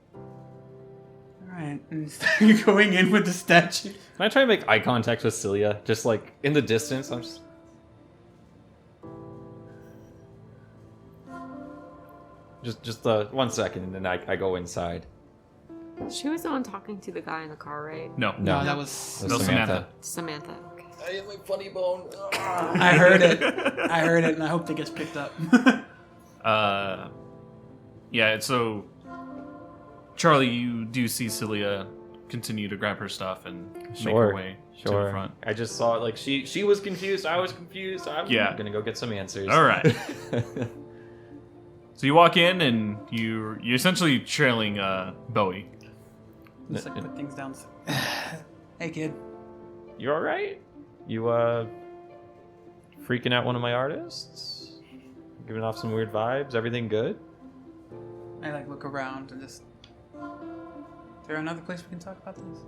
Alright, and start going in with the statue. Can I try and make eye contact with Celia? Just like in the distance, I'm just. Just 1 second, and then I go inside. She was the one talking to the guy in the car, right? No. No, that was. No, Samantha. Samantha. Okay. I hit my funny bone. I heard it, and I hope that gets picked up. Yeah, so Charlie, you do see Celia continue to grab her stuff and make her way to the front. I just saw it like she was confused, I was confused. I'm gonna go get some answers. All right. So you walk in and you're essentially trailing Bowie. Just like put things down. Hey kid. You all right? You freaking out one of my artists? Giving off some weird vibes? Everything good? I like look around and just. Is there another place we can talk about this?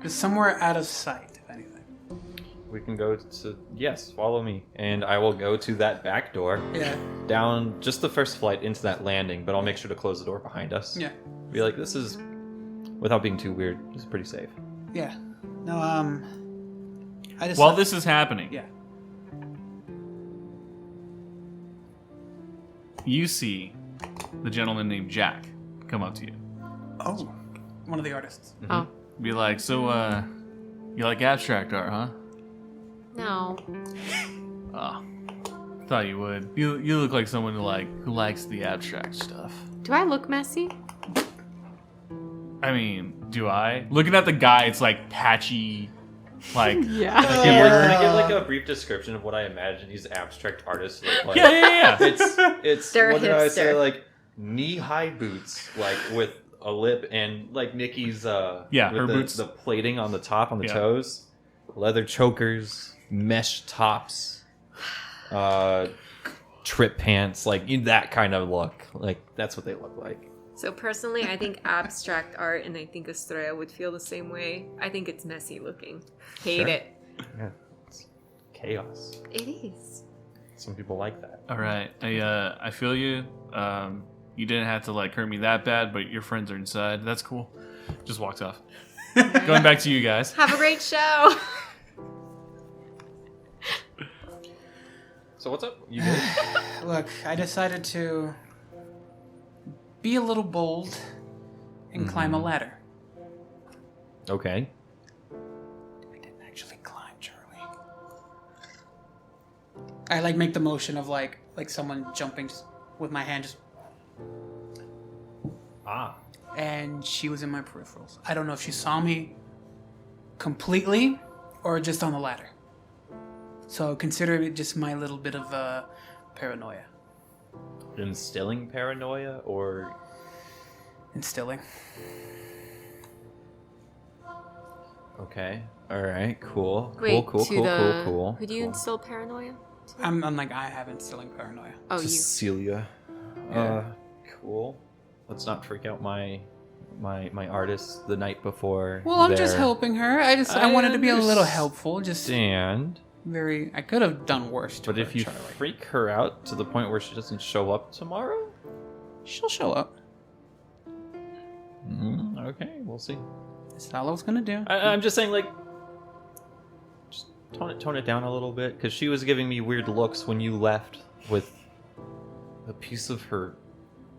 Just somewhere out of sight, if anything. We can go to follow me, and I will go to that back door. Yeah. Down just the first flight into that landing, but I'll make sure to close the door behind us. Yeah. Be like, this is, without being too weird, this is pretty safe. Yeah. No. I just. While this is happening, Yeah. you see the gentleman named Jack come up to you. Oh. One of the artists. Oh. Be like, so, you like abstract art, huh? No. Oh, thought you would. You look like someone who likes the abstract stuff. Do I look messy? I mean, do I? Looking at the guy, it's like patchy Like, Yeah. Can I give like a brief description of what I imagine these abstract artists look like? yeah. It's They're what did I say? hipster. Like knee-high boots, like with a lip, and like Nikki's with her the, boots. the plating on the top on the Yeah. toes, leather chokers, mesh tops, trip pants, like that kind of look. Like that's what they look like. So personally, I think abstract art, and I think Estrella would feel the same way. I think it's messy looking. Hate Sure. it. Yeah, it's chaos. It is. Some people like that. All right. I feel you. You didn't have to like hurt me that bad, but your friends are inside. That's cool. Just walked off. Going back to you guys. Have a great show. So what's up? You good? Look, I decided to be a little bold and climb a ladder. Okay. I didn't actually climb, Charlie. I like make the motion of like someone jumping just with my hand just, and she was in my peripherals. I don't know if she saw me completely or just on the ladder. So consider it just my little bit of paranoia. Instilling paranoia or Instilling. okay. All right. Cool. Wait, cool. Who do you instill paranoia to? I'm like, I have instilling paranoia. Oh, you. Cecilia. Yeah. Cool. Let's not freak out my artist the night before. Well, I'm just their- helping her. I wanted to be a little helpful. Just Stand. I could have done worse to But her, if you Charlie. freak her out to the point where she doesn't show up tomorrow, She'll show up. okay, we'll see. That's all I was gonna do. I'm just saying, like, just tone it down a little bit, because she was giving me weird looks when you left with a piece of her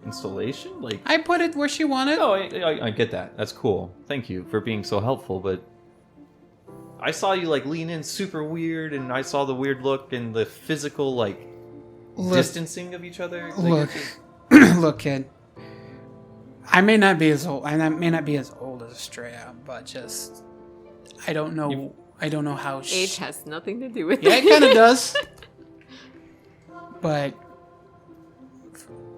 installation. Like, I put it where she wanted. no, I get that. That's cool. Thank you for being so helpful, but I saw you like lean in super weird, and I saw the weird look and the physical like distancing of each other. Like, Look, it's look, kid. I may not be as old. I may not be as old as Estrella, but just I don't know. I don't know how. Age has nothing to do with Yeah, it. it kind of does. But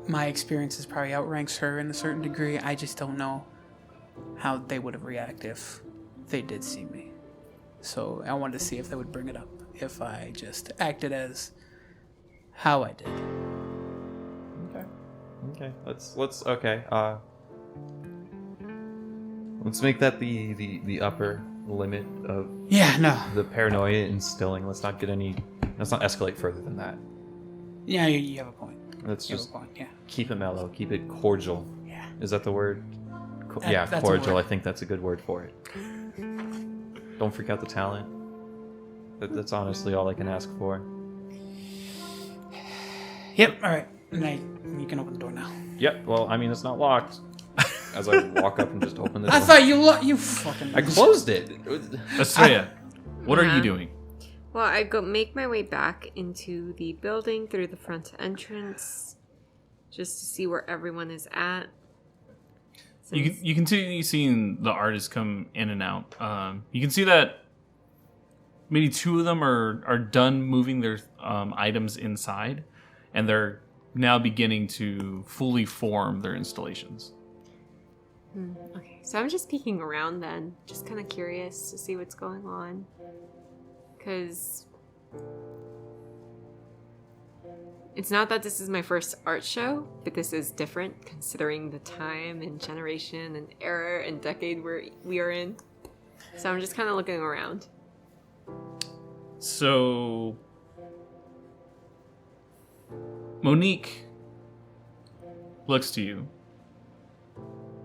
my experiences probably outranks her in a certain degree. I just don't know how they would have reacted if they did see me. So I wanted to see if they would bring it up if I just acted as how I did. okay. Let's okay. Let's make that the upper limit of Yeah, no. the paranoia instilling. Let's not escalate further than that. Yeah, you have a point. Let's You have just a point, yeah. keep it mellow, keep it cordial. Yeah. Is that the word? That- that's a cordial. word. I think that's a good word for it. Don't freak out the talent. That's honestly all I can ask for. Yep, alright. You can open the door now. Yep. Well, I mean, it's not locked. As I walk up and just open the door. I thought you fucking... I closed it. Estrella, what are Yeah. you doing? Well, I make my way back into the building through the front entrance, just to see where everyone is at. You continue seeing the artists come in and out. You can see that maybe two of them are done moving their items inside, and they're now beginning to fully form their installations. Okay, so I'm just peeking around then, just kind of curious to see what's going on. Because it's not that this is my first art show, but this is different considering the time and generation and era and decade we are in. So I'm just kind of looking around. So Monique looks to you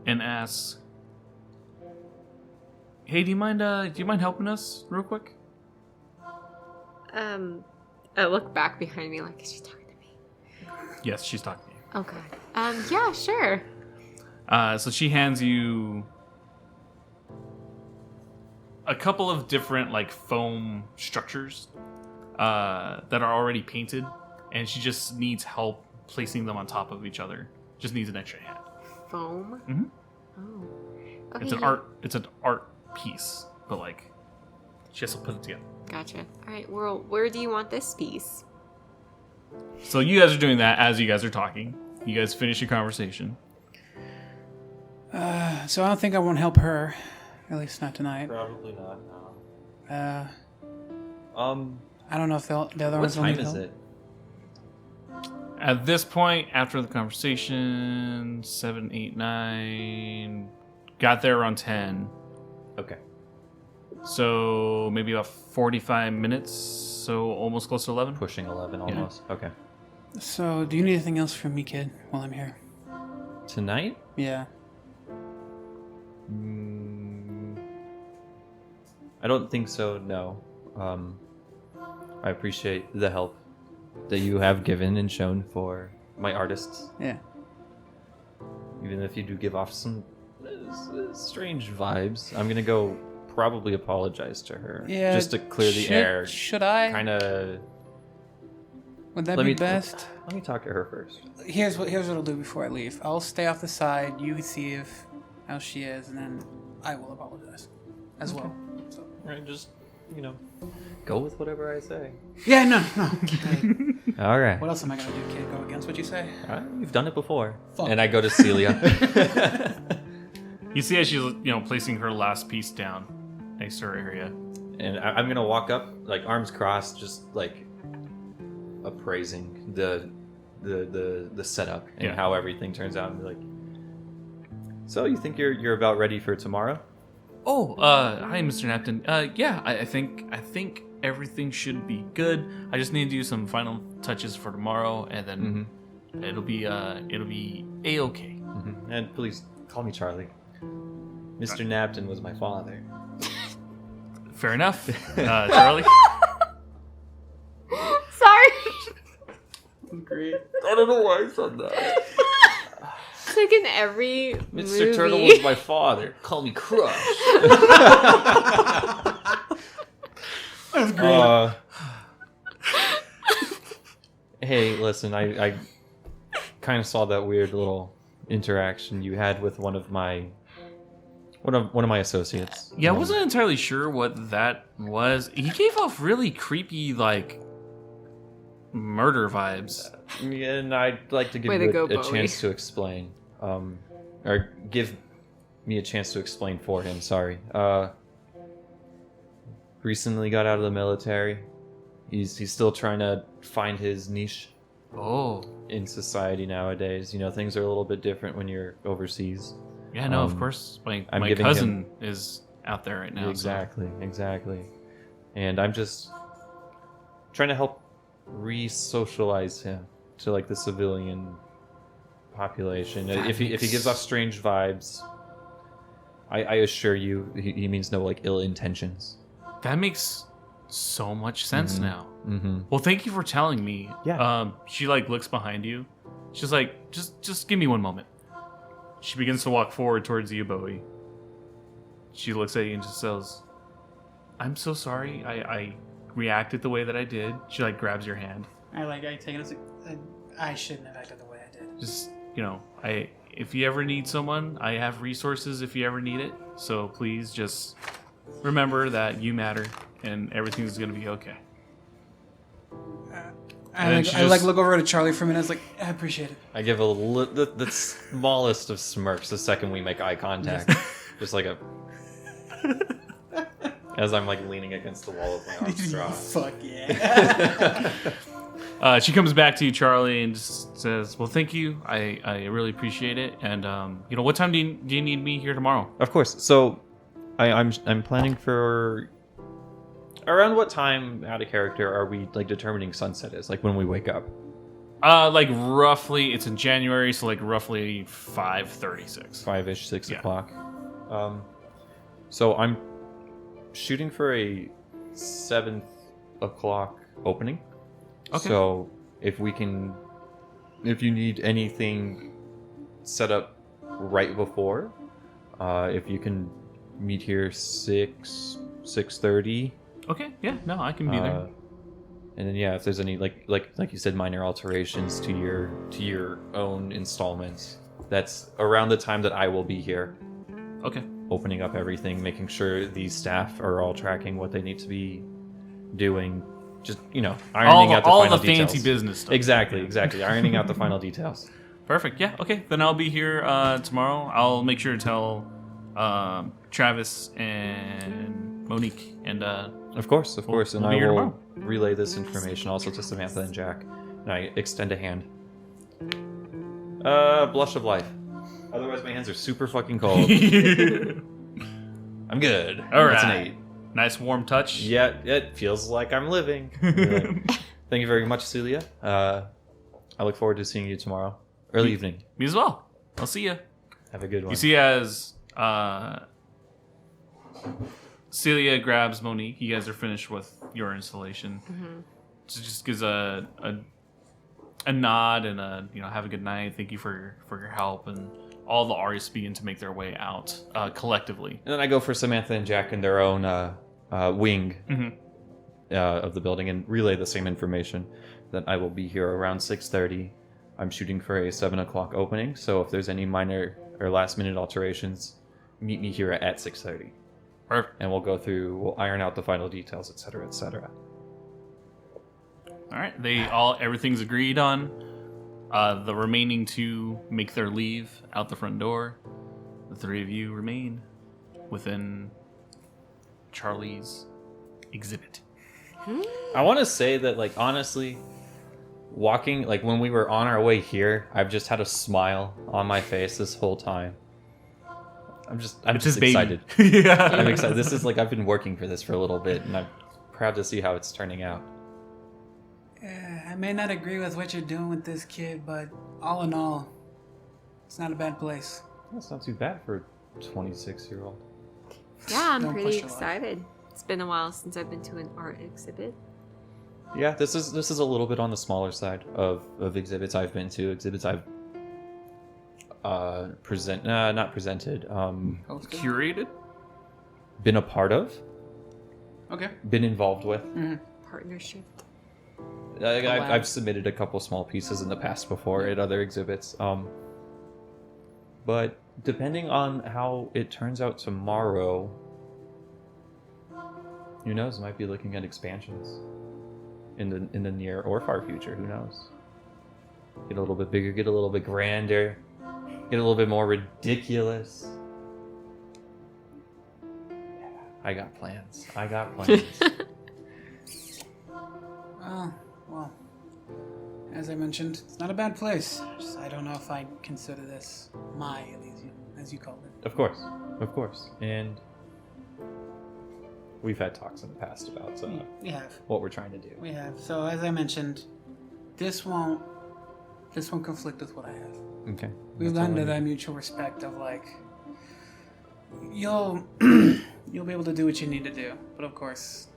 and asks, "Hey, do you mind helping us real quick?" I look back behind me like, is she talking to me? Yes, she's talking to you. Okay. Yeah, sure. So she hands you a couple of different like foam structures that are already painted, and she just needs help placing them on top of each other. Just needs an extra hand. Foam? Mhm. Oh. Okay. It's an art piece, but like She has to put it together. Gotcha. All right, well, where do you want this piece? So you guys are doing that as you guys are talking. You guys finish your conversation. So I don't think I won't help her. At least not tonight. Probably not. No. I don't know if the other What ones will time need is help. it? At this point, after the conversation, 7, 8, 9, got there around 10. Okay. So maybe about 45 minutes. So almost close to 11. Pushing 11 almost. Okay. So, do you need anything else from me, kid, while I'm here? Tonight? Yeah. I don't think so, no. I appreciate the help that you have given and shown for my artists. Yeah. Even if you do give off some strange vibes, I'm gonna go probably apologize to her. Yeah. Just to clear the air. Should I? Kind of. Would that be best? Let me talk to her first. Here's what I'll do before I leave. I'll stay off the side. You see how she is, and then I will apologize as well. So. Right, just go with whatever I say. Yeah, no. All right. What else am I gonna do, kid? Go against what you say? You've done it before. Fuck. And I go to Celia. You see as she's placing her last piece down next to her area. And I'm gonna walk up, like arms crossed, just like appraising the setup and how everything turns out, and be like, so you think you're about ready for tomorrow? Oh, hi, Mr. Napton. Yeah, I think everything should be good. I just need to do some final touches for tomorrow, and then it'll be a-okay. Mm-hmm. And please call me Charlie. Mr. Napton was my father. Fair enough, Charlie. Sorry. Great. I don't know why I said that. It's like in every Mr. movie. Turtle was my father. Call me Crush. That's great. Hey, listen, I kind of saw that weird little interaction you had with one of my associates. Yeah, I wasn't entirely sure what that was. He gave off really creepy, murder vibes. And I'd like to give Way you to go, a Bowie. chance to explain. Or give me a chance to explain for him, sorry. Recently got out of the military. He's still trying to find his niche Oh. in society nowadays. Things are a little bit different when you're overseas. Yeah, no, of course. My giving cousin is out there right now. Exactly. And I'm just trying to help re-socialize him to the civilian population. If he gives off strange vibes, I assure you he means no ill intentions. That makes so much sense now. Mm-hmm. Well, thank you for telling me. Yeah. She looks behind you. She's like, just give me one moment. She begins to walk forward towards you, Bowie. She looks at you and just says, "I'm so sorry. I reacted the way that I did." She grabs your hand. I take it. I shouldn't have acted the way I did. Just if you ever need someone, I have resources if you ever need it. So please just remember that you matter and everything's gonna be okay. I look over to Charlie for a minute. I was like, I appreciate it. I give the smallest of smirks the second we make eye contact. Just like a... As I'm leaning against the wall with my arms crossed. Fuck yeah. She comes back to you, Charlie, and just says, "Well, thank you. I really appreciate it. And what time do you need me here tomorrow?" Of course. So, I'm planning for... Around what time, out of character, are we determining sunset is? When we wake up? Roughly, it's in January, so roughly 5:36. 5-ish, 6 Yeah. o'clock. So I'm shooting for a 7 o'clock opening. Okay. So if you need anything set up right before, if you can meet here 6:30. Okay. Yeah. No, I can be there. And then if there's any like you said, minor alterations to your own installments, that's around the time that I will be here. Okay. opening up everything, making sure these staff are all tracking what they need to be doing. Just, ironing out the final details. All the fancy business stuff. Exactly. Ironing out the final details. Perfect. Yeah. Okay. Then I'll be here tomorrow. I'll make sure to tell Travis and Monique and. Of course. And we'll I be here will tomorrow. relay this information also to Samantha and Jack. And I extend a hand. Blush of life. Otherwise, my hands are super fucking cold. I'm good. All That's an right. 8. Nice warm touch. Yeah, it feels like I'm living. Thank you very much, Celia. I look forward to seeing you tomorrow. Early evening. Me as well. I'll see you. Have a good one. You see, as Celia grabs Monique, you guys are finished with your installation. So just gives a nod and have a good night. Thank you for your help, and all the artists begin to make their way out collectively. And then I go for Samantha and Jack in their own wing of the building and relay the same information that I will be here around 6:30. I'm shooting for a 7 o'clock opening, so if there's any minor or last minute alterations, meet me here at 6:30. Perfect. And we'll iron out the final details, etc., etc. All right. Everything's agreed on. The remaining 2 make their leave out the front door. The 3 of you remain within Charlie's exhibit. I want to say that, honestly, walking, when we were on our way here, I've just had a smile on my face this whole time. I'm just excited. Yeah. I'm excited. This is I've been working for this for a little bit, and I'm proud to see how it's turning out. I may not agree with what you're doing with this kid, but all in all, it's not a bad place. That's not too bad for a 26-year-old. Yeah, I'm Don't pretty push your luck. excited. It's been a while since I've been to an art exhibit. Yeah, this is a little bit on the smaller side of exhibits I've been to. Exhibits I've not presented, Hosted? Curated? been a part of, Okay. been involved with. Partnership. I've submitted a couple small pieces in the past before at other exhibits. But depending on how it turns out tomorrow, who knows? Might be looking at expansions in the near or far future. Who knows? Get a little bit bigger, get a little bit grander, get a little bit more ridiculous. I got plans. Well, as I mentioned, it's not a bad place. I don't know if I'd consider this my Elysium, as you called it. Of course. And we've had talks in the past about We have. what we're trying to do. We have. So, as I mentioned, this won't conflict with what I have. Okay. We've That's all I landed need. a mutual respect of you'll be able to do what you need to do, but of course,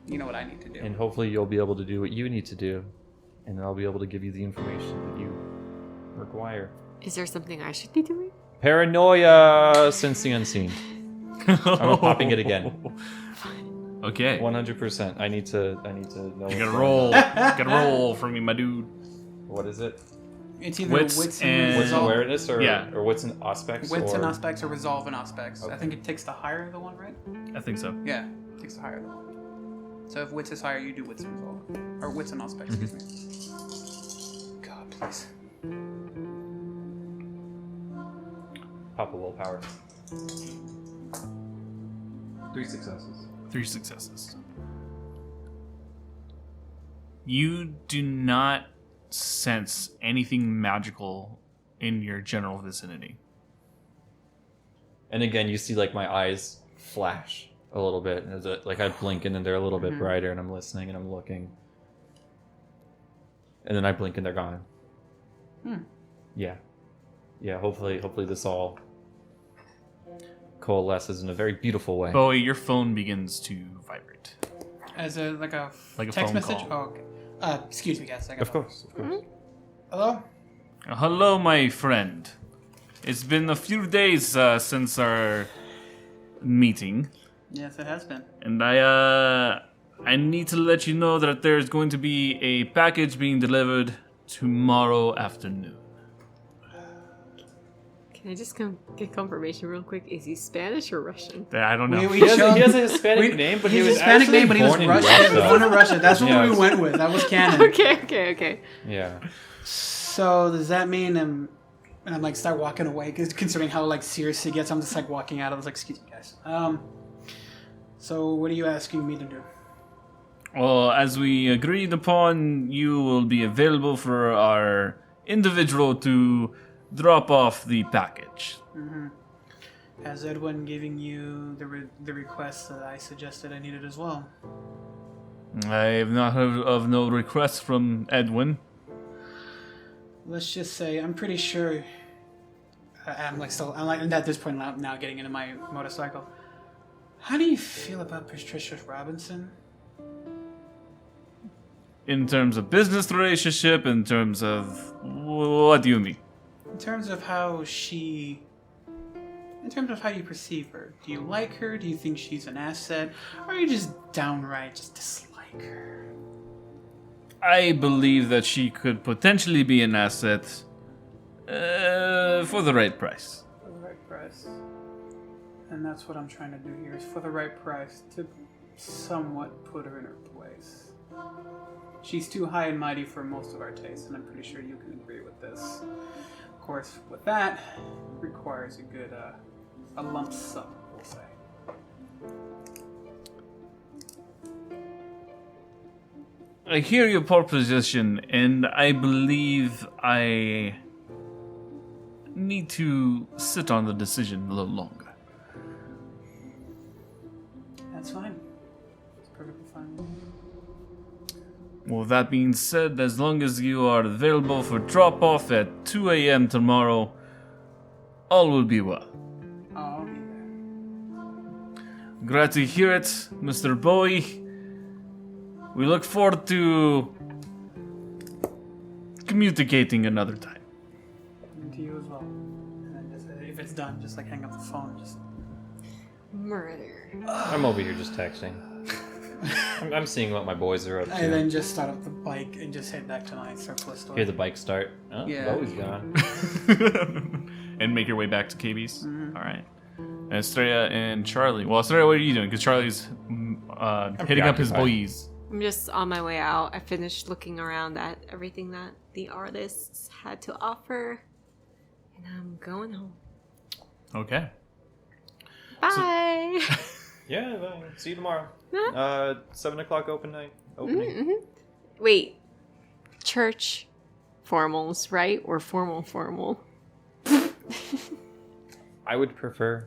you know what I need to do. And hopefully you'll be able to do what you need to do, and I'll be able to give you the information that you require. Is there something I should be doing? Paranoia since the unseen. I'm popping it again. Okay. 100%. I need to know. You what's gotta going roll. on. Gotta roll for me, my dude. What is it? It's either Wits wits and- and What's resolve. awareness or Yeah. what's in aspects? Wits and or... aspects or resolve and aspects. Okay. I think it takes the higher the one, right? I think so. Yeah, it takes the higher the one. So if wits is higher, you do wits and resolve. Or wits and aspects, excuse me. God, please. Pop a willpower. 3 successes. 3 successes. You do not sense anything magical in your general vicinity. And again, you see my eyes flash a little bit, and I blink, and then they're a little bit brighter, and I'm listening and I'm looking, and then I blink and they're gone. Yeah. Hopefully this all coalesces in a very beautiful way. Bowie, your phone begins to vibrate. As a Like a text phone message? call. Oh, okay. Excuse me, guys. Of course. Hello? Hello, my friend. It's been a few days since our meeting, Yes, it has been. and I need to let you know that there's going to be a package being delivered tomorrow afternoon. Can I just get confirmation real quick? Is he Spanish or Russian? I don't know. He has a Hispanic name, but he was Hispanic actually name, but he was born in Russian. Russia. Born in Russia. That's what Yeah. we went with. That was canon. Okay. Yeah. So does that mean and I'm like start walking away? Cause considering how like serious he gets, I'm just like walking out. I was like, excuse me, guys. So what are you asking me to do? Well, as we agreed upon, you will be available for our individual to drop off the package. Has Edwin giving you the request that I suggested I needed as well? I have not heard of no requests from Edwin. Let's just say I'm pretty sure. I'm like at this point now getting into my motorcycle. How do you feel about Patricia Robinson? In terms of business relationship, in terms of... What do you mean? In terms of how you perceive her, do you like her? Do you think she's an asset? Or are you just downright just dislike her? I believe that she could potentially be an asset for the right price. For the right price. And that's what I'm trying to do here, is for the right price to somewhat put her in her place. She's too high and mighty for most of our tastes, and I'm pretty sure you can agree with this. Of course, with that, requires a good, a lump sum, we'll say. I hear your proposition, and I believe I need to sit on the decision a little longer. That's fine. It's perfectly fine. Well, that being said, as long as you are available for drop-off at 2 a.m. tomorrow, all will be well. I'll be there. Glad to hear it, Mr. Bowie. We look forward to communicating another time. And to you as well. And then just, if it's done, just like hang up the phone. Just. Murder. I'm over here just texting. I'm seeing what my boys are up to. And then just start up the bike and just head back to my surplus store. Hear the bike start. Oh, Yeah. Bowie's gone. And make your way back to KB's? All right. And Estrella and Charlie. Well, Estrella, what are you doing? Because Charlie's hitting up his preoccupied. boys. I'm just on my way out. I finished looking around at everything that the artists had to offer, and I'm going home. Okay. Bye. Yeah, well, see you tomorrow. Huh? 7 o'clock opening. Wait, church formals, right? Or formal? I would prefer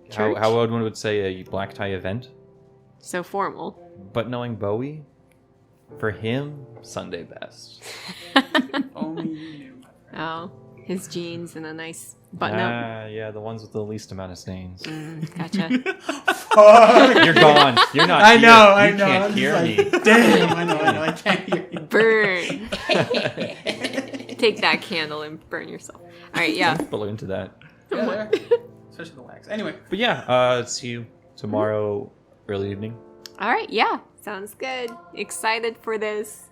Church? how Odwin would say a black tie event, So formal. but knowing Bowie, for him, Sunday best. Only you knew. Oh, his jeans and a nice button-up. Yeah, the ones with the least amount of stains. Gotcha. You're gone. You're not. I here. know, I You know. can't I'm just hear like, me. Damn, I know. I can't hear you. Burn. Take that candle and burn yourself. All right, yeah. Balloon to that. Yeah, there. Especially the wax. Anyway. But yeah, see you tomorrow early evening. All right, yeah. Sounds good. Excited for this.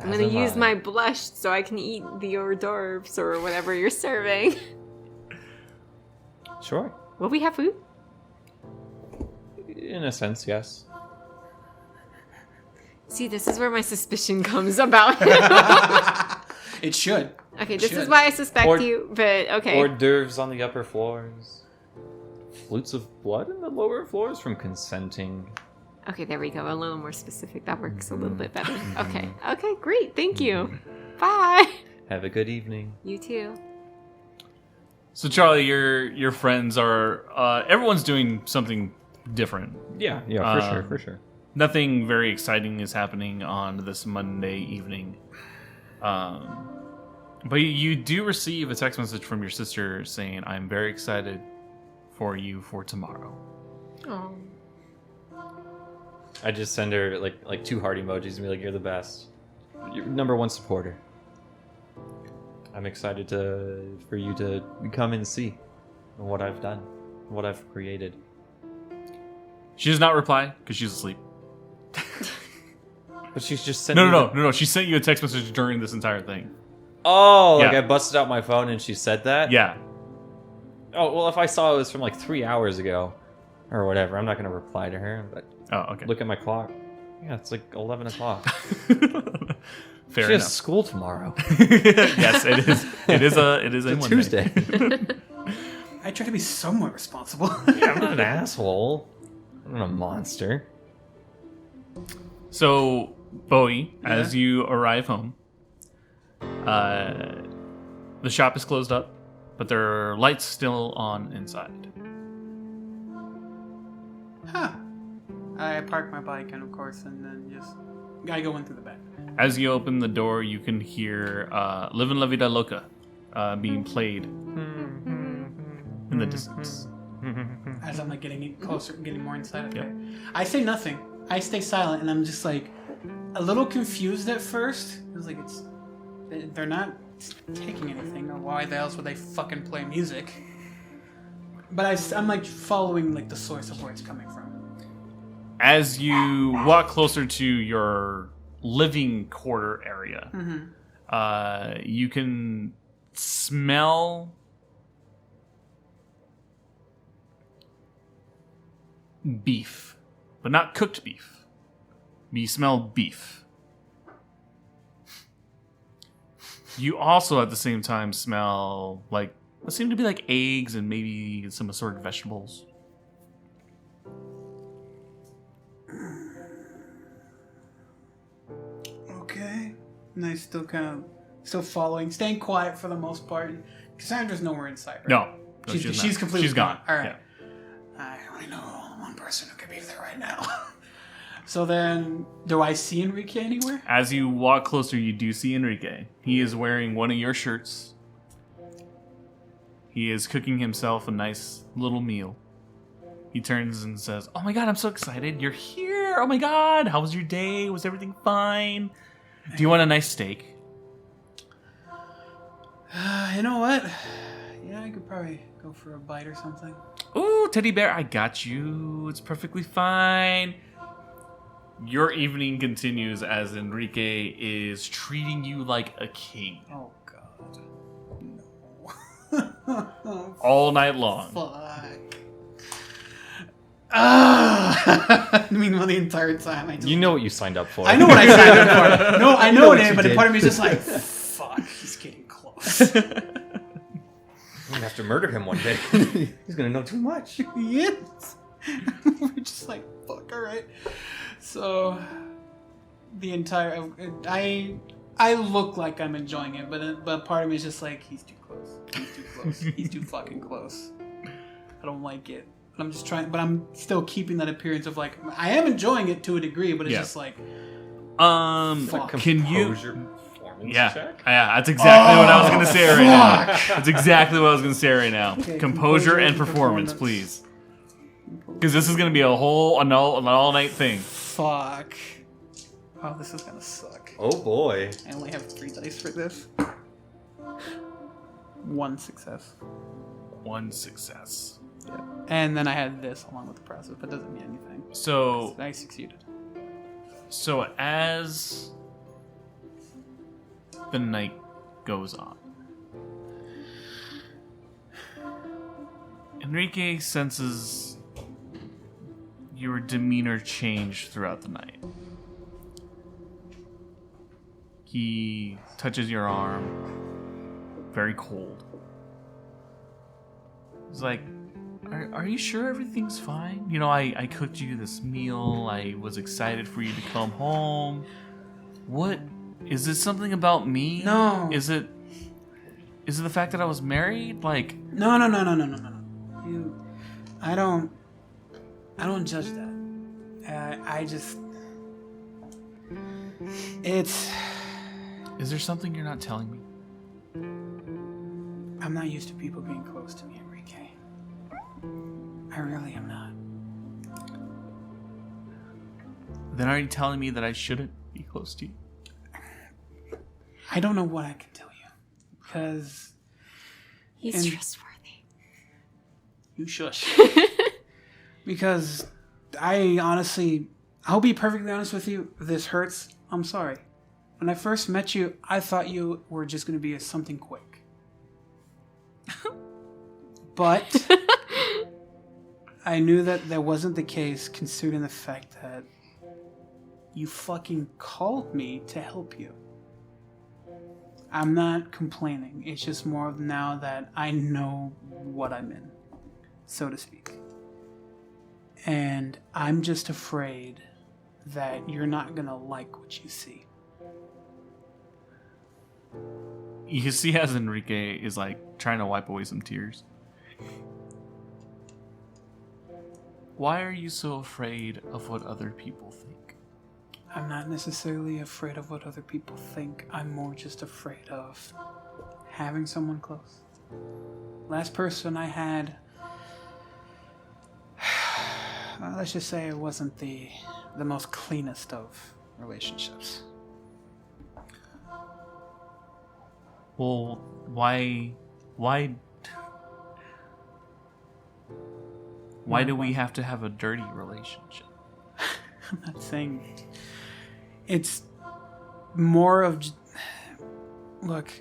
I'm As gonna am use I. my blush so I can eat the hors d'oeuvres or whatever you're serving. Sure. Will we have food? In a sense, yes. See, this is where my suspicion comes about him. It should. Okay, this is Should. why I suspect Or- you, but okay. Hors d'oeuvres on the upper floors. Flutes of blood in the lower floors from consenting. Okay, there we go. A little more specific. That works a little bit better. Okay. Okay, great. Thank you. Bye. Have a good evening. You too. So Charlie, your friends are everyone's doing something different. Yeah, for sure. Nothing very exciting is happening on this Monday evening. But you do receive a text message from your sister saying, "I'm very excited for you for tomorrow." Oh. I just send her like 2 heart emojis and be like, "You're the best. You're number 1 supporter." I'm excited for you to come and see what I've done, what I've created. She does not reply because she's asleep. But she's just sending. No. She sent you a text message during this entire thing. Oh, like Yeah. I busted out my phone and she said that. Yeah. Oh, well, if I saw it was from like 3 hours ago or whatever, I'm not going to reply to her. But Oh, okay. look at my clock. Yeah, it's like 11 o'clock. Fair She has enough. school tomorrow. Yes, it is. It is a It's Monday. Tuesday. I try to be somewhat responsible. Yeah, I'm not an asshole. I'm not a monster. So, Bowie, Yeah? as you arrive home, the shop is closed up, but there are lights still on inside. Huh. I park my bike and of course, and then just I go in through the back. As you open the door, you can hear Livin' La Vida Loca being played in the distance. As I'm like getting closer, getting more inside. Okay. Yep. I say nothing. I stay silent, and I'm just like a little confused at first. It was like they're not taking anything, or why the else would they fucking play music? But I'm like following like the source of where it's coming from. As you walk closer to your living quarter area, you can smell beef, but not cooked beef. You smell beef. You also at the same time smell like what seem to be like eggs and maybe some assorted vegetables. Okay. And I still following, staying quiet for the most part. Cassandra's nowhere in sight, right? No, She's not. completely She's gone. All right. Yeah. I only know one person who could be there right now. So then, do I see Enrique anywhere? As you walk closer, you do see Enrique. He is wearing one of your shirts. He is cooking himself a nice little meal. He turns and says, "Oh my god, I'm so excited. You're here. Oh my god. How was your day? Was everything fine? Do you want a nice steak?" You know what? Yeah, I could probably go for a bite or something. "Ooh, teddy bear, I got you. It's perfectly fine." Your evening continues as Enrique is treating you like a king Oh god. No. all night long. Fuck. Ah! Meanwhile, the entire time I just... You know what you signed up for. I know what I signed up for. No, I know what it, you but did. part of me is just like, fuck, he's getting close. I'm gonna have to murder him one day. He's gonna know too much. Yes. We're just like, fuck, alright. So, the entire... I look like I'm enjoying it, but part of me is just like, he's too close. He's too close. He's too fucking close. I don't like it. But I'm just trying... But I'm still keeping that appearance of like... I am enjoying it to a degree, but it's Yeah. just like... Can you... Composure performance Yeah, check? yeah, that's exactly what I was going to say right now. That's exactly what I was going to say right now. Okay, composure and performance, please. Because this is going to be an all-night thing. Fuck. Oh, this is gonna suck. Oh boy. I only have 3 dice for this. 1 success. One success. And then I had this along with the process, but it doesn't mean anything. So I succeeded. as the night goes on, Enrique senses your demeanor change throughout the night. He touches your arm, very cold. He's like, are you sure everything's fine? You know, I cooked you this meal. I was excited for you to come home. What? Is this something about me? No. Is it the fact that I was married? Like, No. I don't judge that. I just... It's... is there something you're not telling me? I'm not used to people being close to me, Enrique. I really am not. Then are you telling me that I shouldn't be close to you? I don't know what I can tell you. Because... He's And- trustworthy. You shush. Because I'll be perfectly honest with you. This hurts. I'm sorry. When I first met you, I thought you were just going to be something quick. But I knew that wasn't the case, considering the fact that you fucking called me to help you. I'm not complaining. It's just more of now that I know what I'm in, so to speak. And I'm just afraid that you're not gonna like what you see. You see as Enrique is like trying to wipe away some tears. Why are you so afraid of what other people think? I'm not necessarily afraid of what other people think. I'm more just afraid of having someone close. Last person I had, let's just say it wasn't the most cleanest of relationships. Well, why do we have to have a dirty relationship? I'm not saying it's more of look,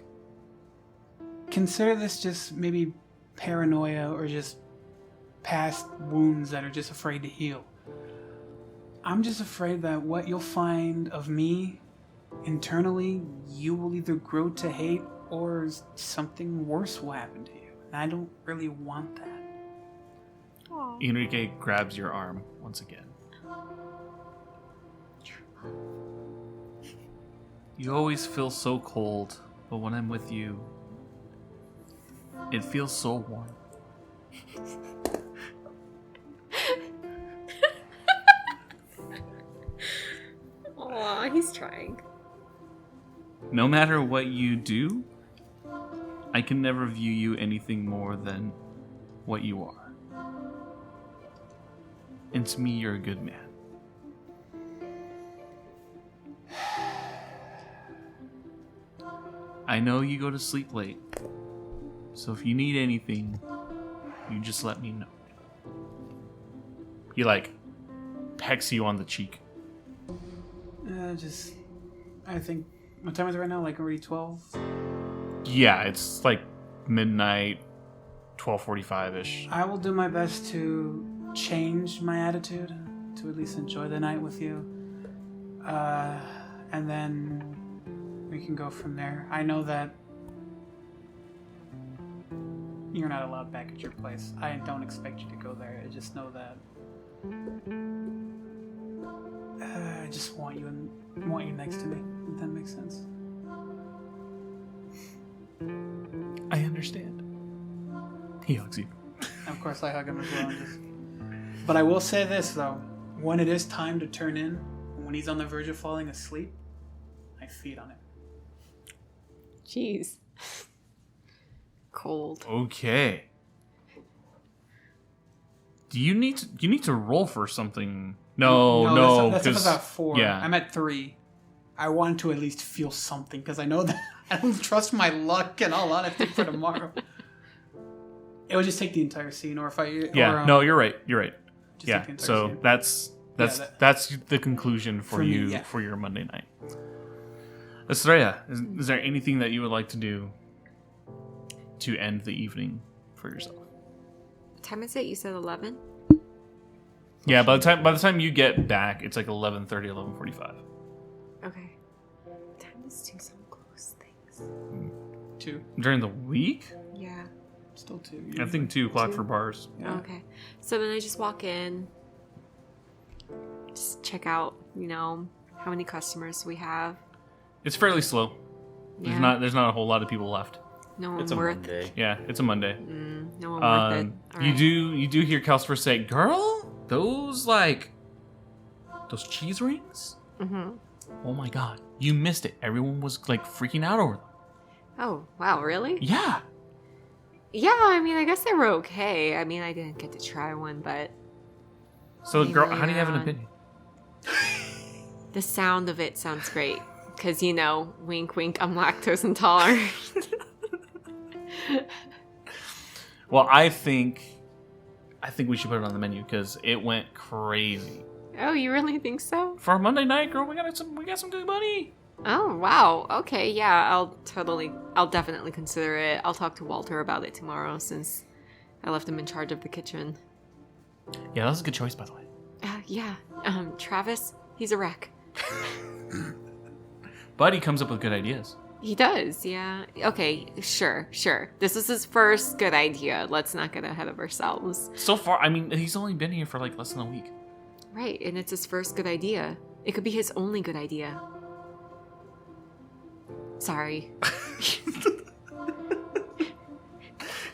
consider this just maybe paranoia or just past wounds that are just afraid to heal. I'm just afraid that what you'll find of me internally, you will either grow to hate or something worse will happen to you. And I don't really want that. Aw. Enrique grabs your arm once again. You always feel so cold, but when I'm with you, it feels so warm. Aw, he's trying. No matter what you do, I can never view you anything more than what you are. And to me, you're a good man. I know you go to sleep late, so if you need anything, you just let me know. He like pecks you on the cheek. I think, what time is it right now? Like already 12? Yeah, it's like midnight, 12:45-ish. I will do my best to change my attitude, to at least enjoy the night with you. And then we can go from there. I know that you're not allowed back at your place. I don't expect you to go there. I just know that I just want you next to me, if that makes sense. I understand. He hugs you. Of course, I hug him as well. But I will say this, though. When it is time to turn in, when he's on the verge of falling asleep, I feed on him. Jeez. Cold. Okay. Do you need to roll for something? No, that's about 4. Yeah. I'm at 3. I want to at least feel something, because I know that I don't trust my luck, in all honesty, for tomorrow. It would just take the entire scene, or if I... Yeah, or, no, you're right. just Yeah, take the entire so scene. that's the conclusion for me, you yeah. for your Monday night. Estrella, is there anything that you would like to do to end the evening for yourself? What time is it? You said 11? Yeah, by the time you get back, it's like 11:30, 11:45. Okay. What time does Tucson close things? 2. During the week? Yeah. Still 2. I think 2 o'clock 2? for bars. Yeah. Okay. So then I just walk in, just check out, how many customers we have. It's fairly slow. Yeah. There's not a whole lot of people left. No one It's a worth Monday. Yeah, it's a Monday. No one worth it. All right. You do hear Calcifer say, "Girl, those cheese rings? Mm-hmm. Oh my god, you missed it. Everyone was like freaking out over them." Oh, wow, really? Yeah. Yeah, I mean, I guess they were okay. I mean, I didn't get to try one, but So, Maybe girl, how do you have an on. opinion? the sound of it sounds great. Because, wink, wink, I'm lactose intolerant. Well, I think we should put it on the menu because it went crazy. Oh, you really think so? For our Monday night, girl, we got some good money. Oh, wow. Okay, yeah, I'll definitely consider it. I'll talk to Walter about it tomorrow since I left him in charge of the kitchen. Yeah, that was a good choice, by the way. Yeah. Travis, he's a wreck. But he comes up with good ideas. He does, yeah. Okay, sure. This is his first good idea. Let's not get ahead of ourselves. So far, I mean, he's only been here for like less than a week. Right, and it's his first good idea. It could be his only good idea. Sorry.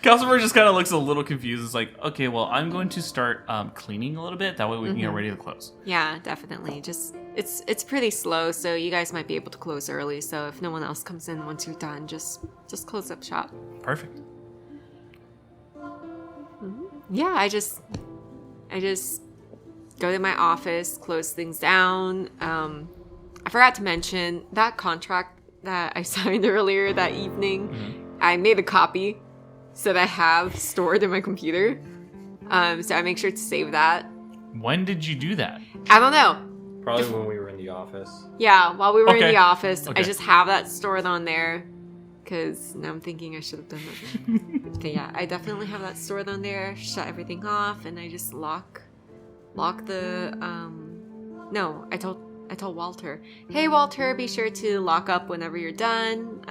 Calcifer just kind of looks a little confused. It's like, okay, well, I'm going to start cleaning a little bit. That way we can get ready to close. Yeah, definitely. Just it's pretty slow, so you guys might be able to close early. So if no one else comes in once you're done, just close up shop. Perfect. Yeah, I just go to my office, close things down. I forgot to mention that contract that I signed earlier that evening. I made a copy so that I have stored in my computer. So I make sure to save that. When did you do that? I don't know. Probably when we were in the office. Yeah, while we were in Okay. the office, Okay. I just have that stored on there. Because now I'm thinking I should have done that. Okay, yeah, I definitely have that stored on there. Shut everything off, and I just lock the. No, I told Walter. Hey, Walter, be sure to lock up whenever you're done.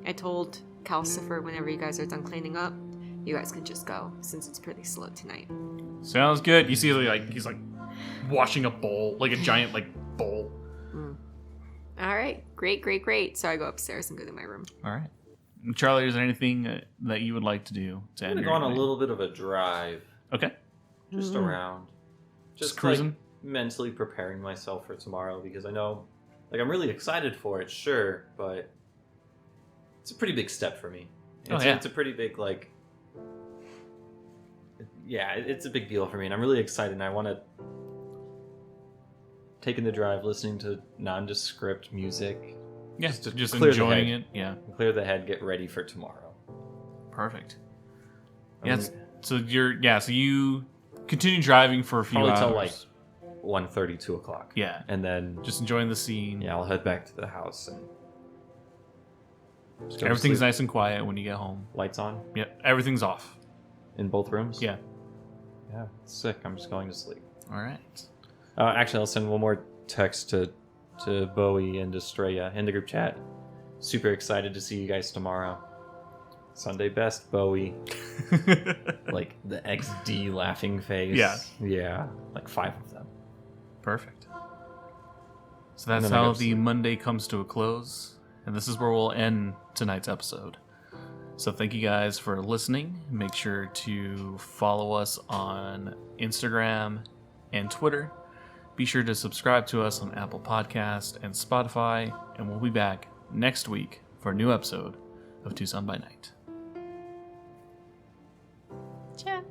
I told Calcifer whenever you guys are done cleaning up, you guys can just go since it's pretty slow tonight. Sounds good. You see, like he's like washing a bowl, like a giant like bowl. All right, great. So I go upstairs and go to my room. All right, Charlie, is there anything that you would like to do to I'm end gonna your go on a evening? little bit of a drive, Okay, just around, Just like, cruising? mentally preparing myself for tomorrow because I know, like, I'm really excited for it, sure, but it's a pretty big step for me. It's a pretty big it's a big deal for me, and I'm really excited. And I want to taking the drive, listening to nondescript music. yeah, just clear the enjoying head. it. Yeah, Clear the head, get ready for tomorrow. perfect. I Yeah, mean, so you continue driving for a few probably hours. till like 1:30, 2 o'clock. Yeah, And then just enjoying the scene. I'll head back to the house and just go to Everything's sleep. nice and quiet when you get home. Lights on Yep, everything's off. in both rooms. Yeah. Yeah, sick. I'm just going to sleep. All right. Actually, I'll send one more text to Bowie and Estrella in the group chat. Super excited to see you guys tomorrow. Sunday best, Bowie. Like the XD laughing face. Yeah. Yeah. Like 5 of them. Perfect. So And that's then I how go to the sleep. Monday comes to a close. And this is where we'll end tonight's episode. So thank you guys for listening. Make sure to follow us on Instagram and Twitter. Be sure to subscribe to us on Apple Podcast and Spotify. And we'll be back next week for a new episode of Tucson by Night. Ciao.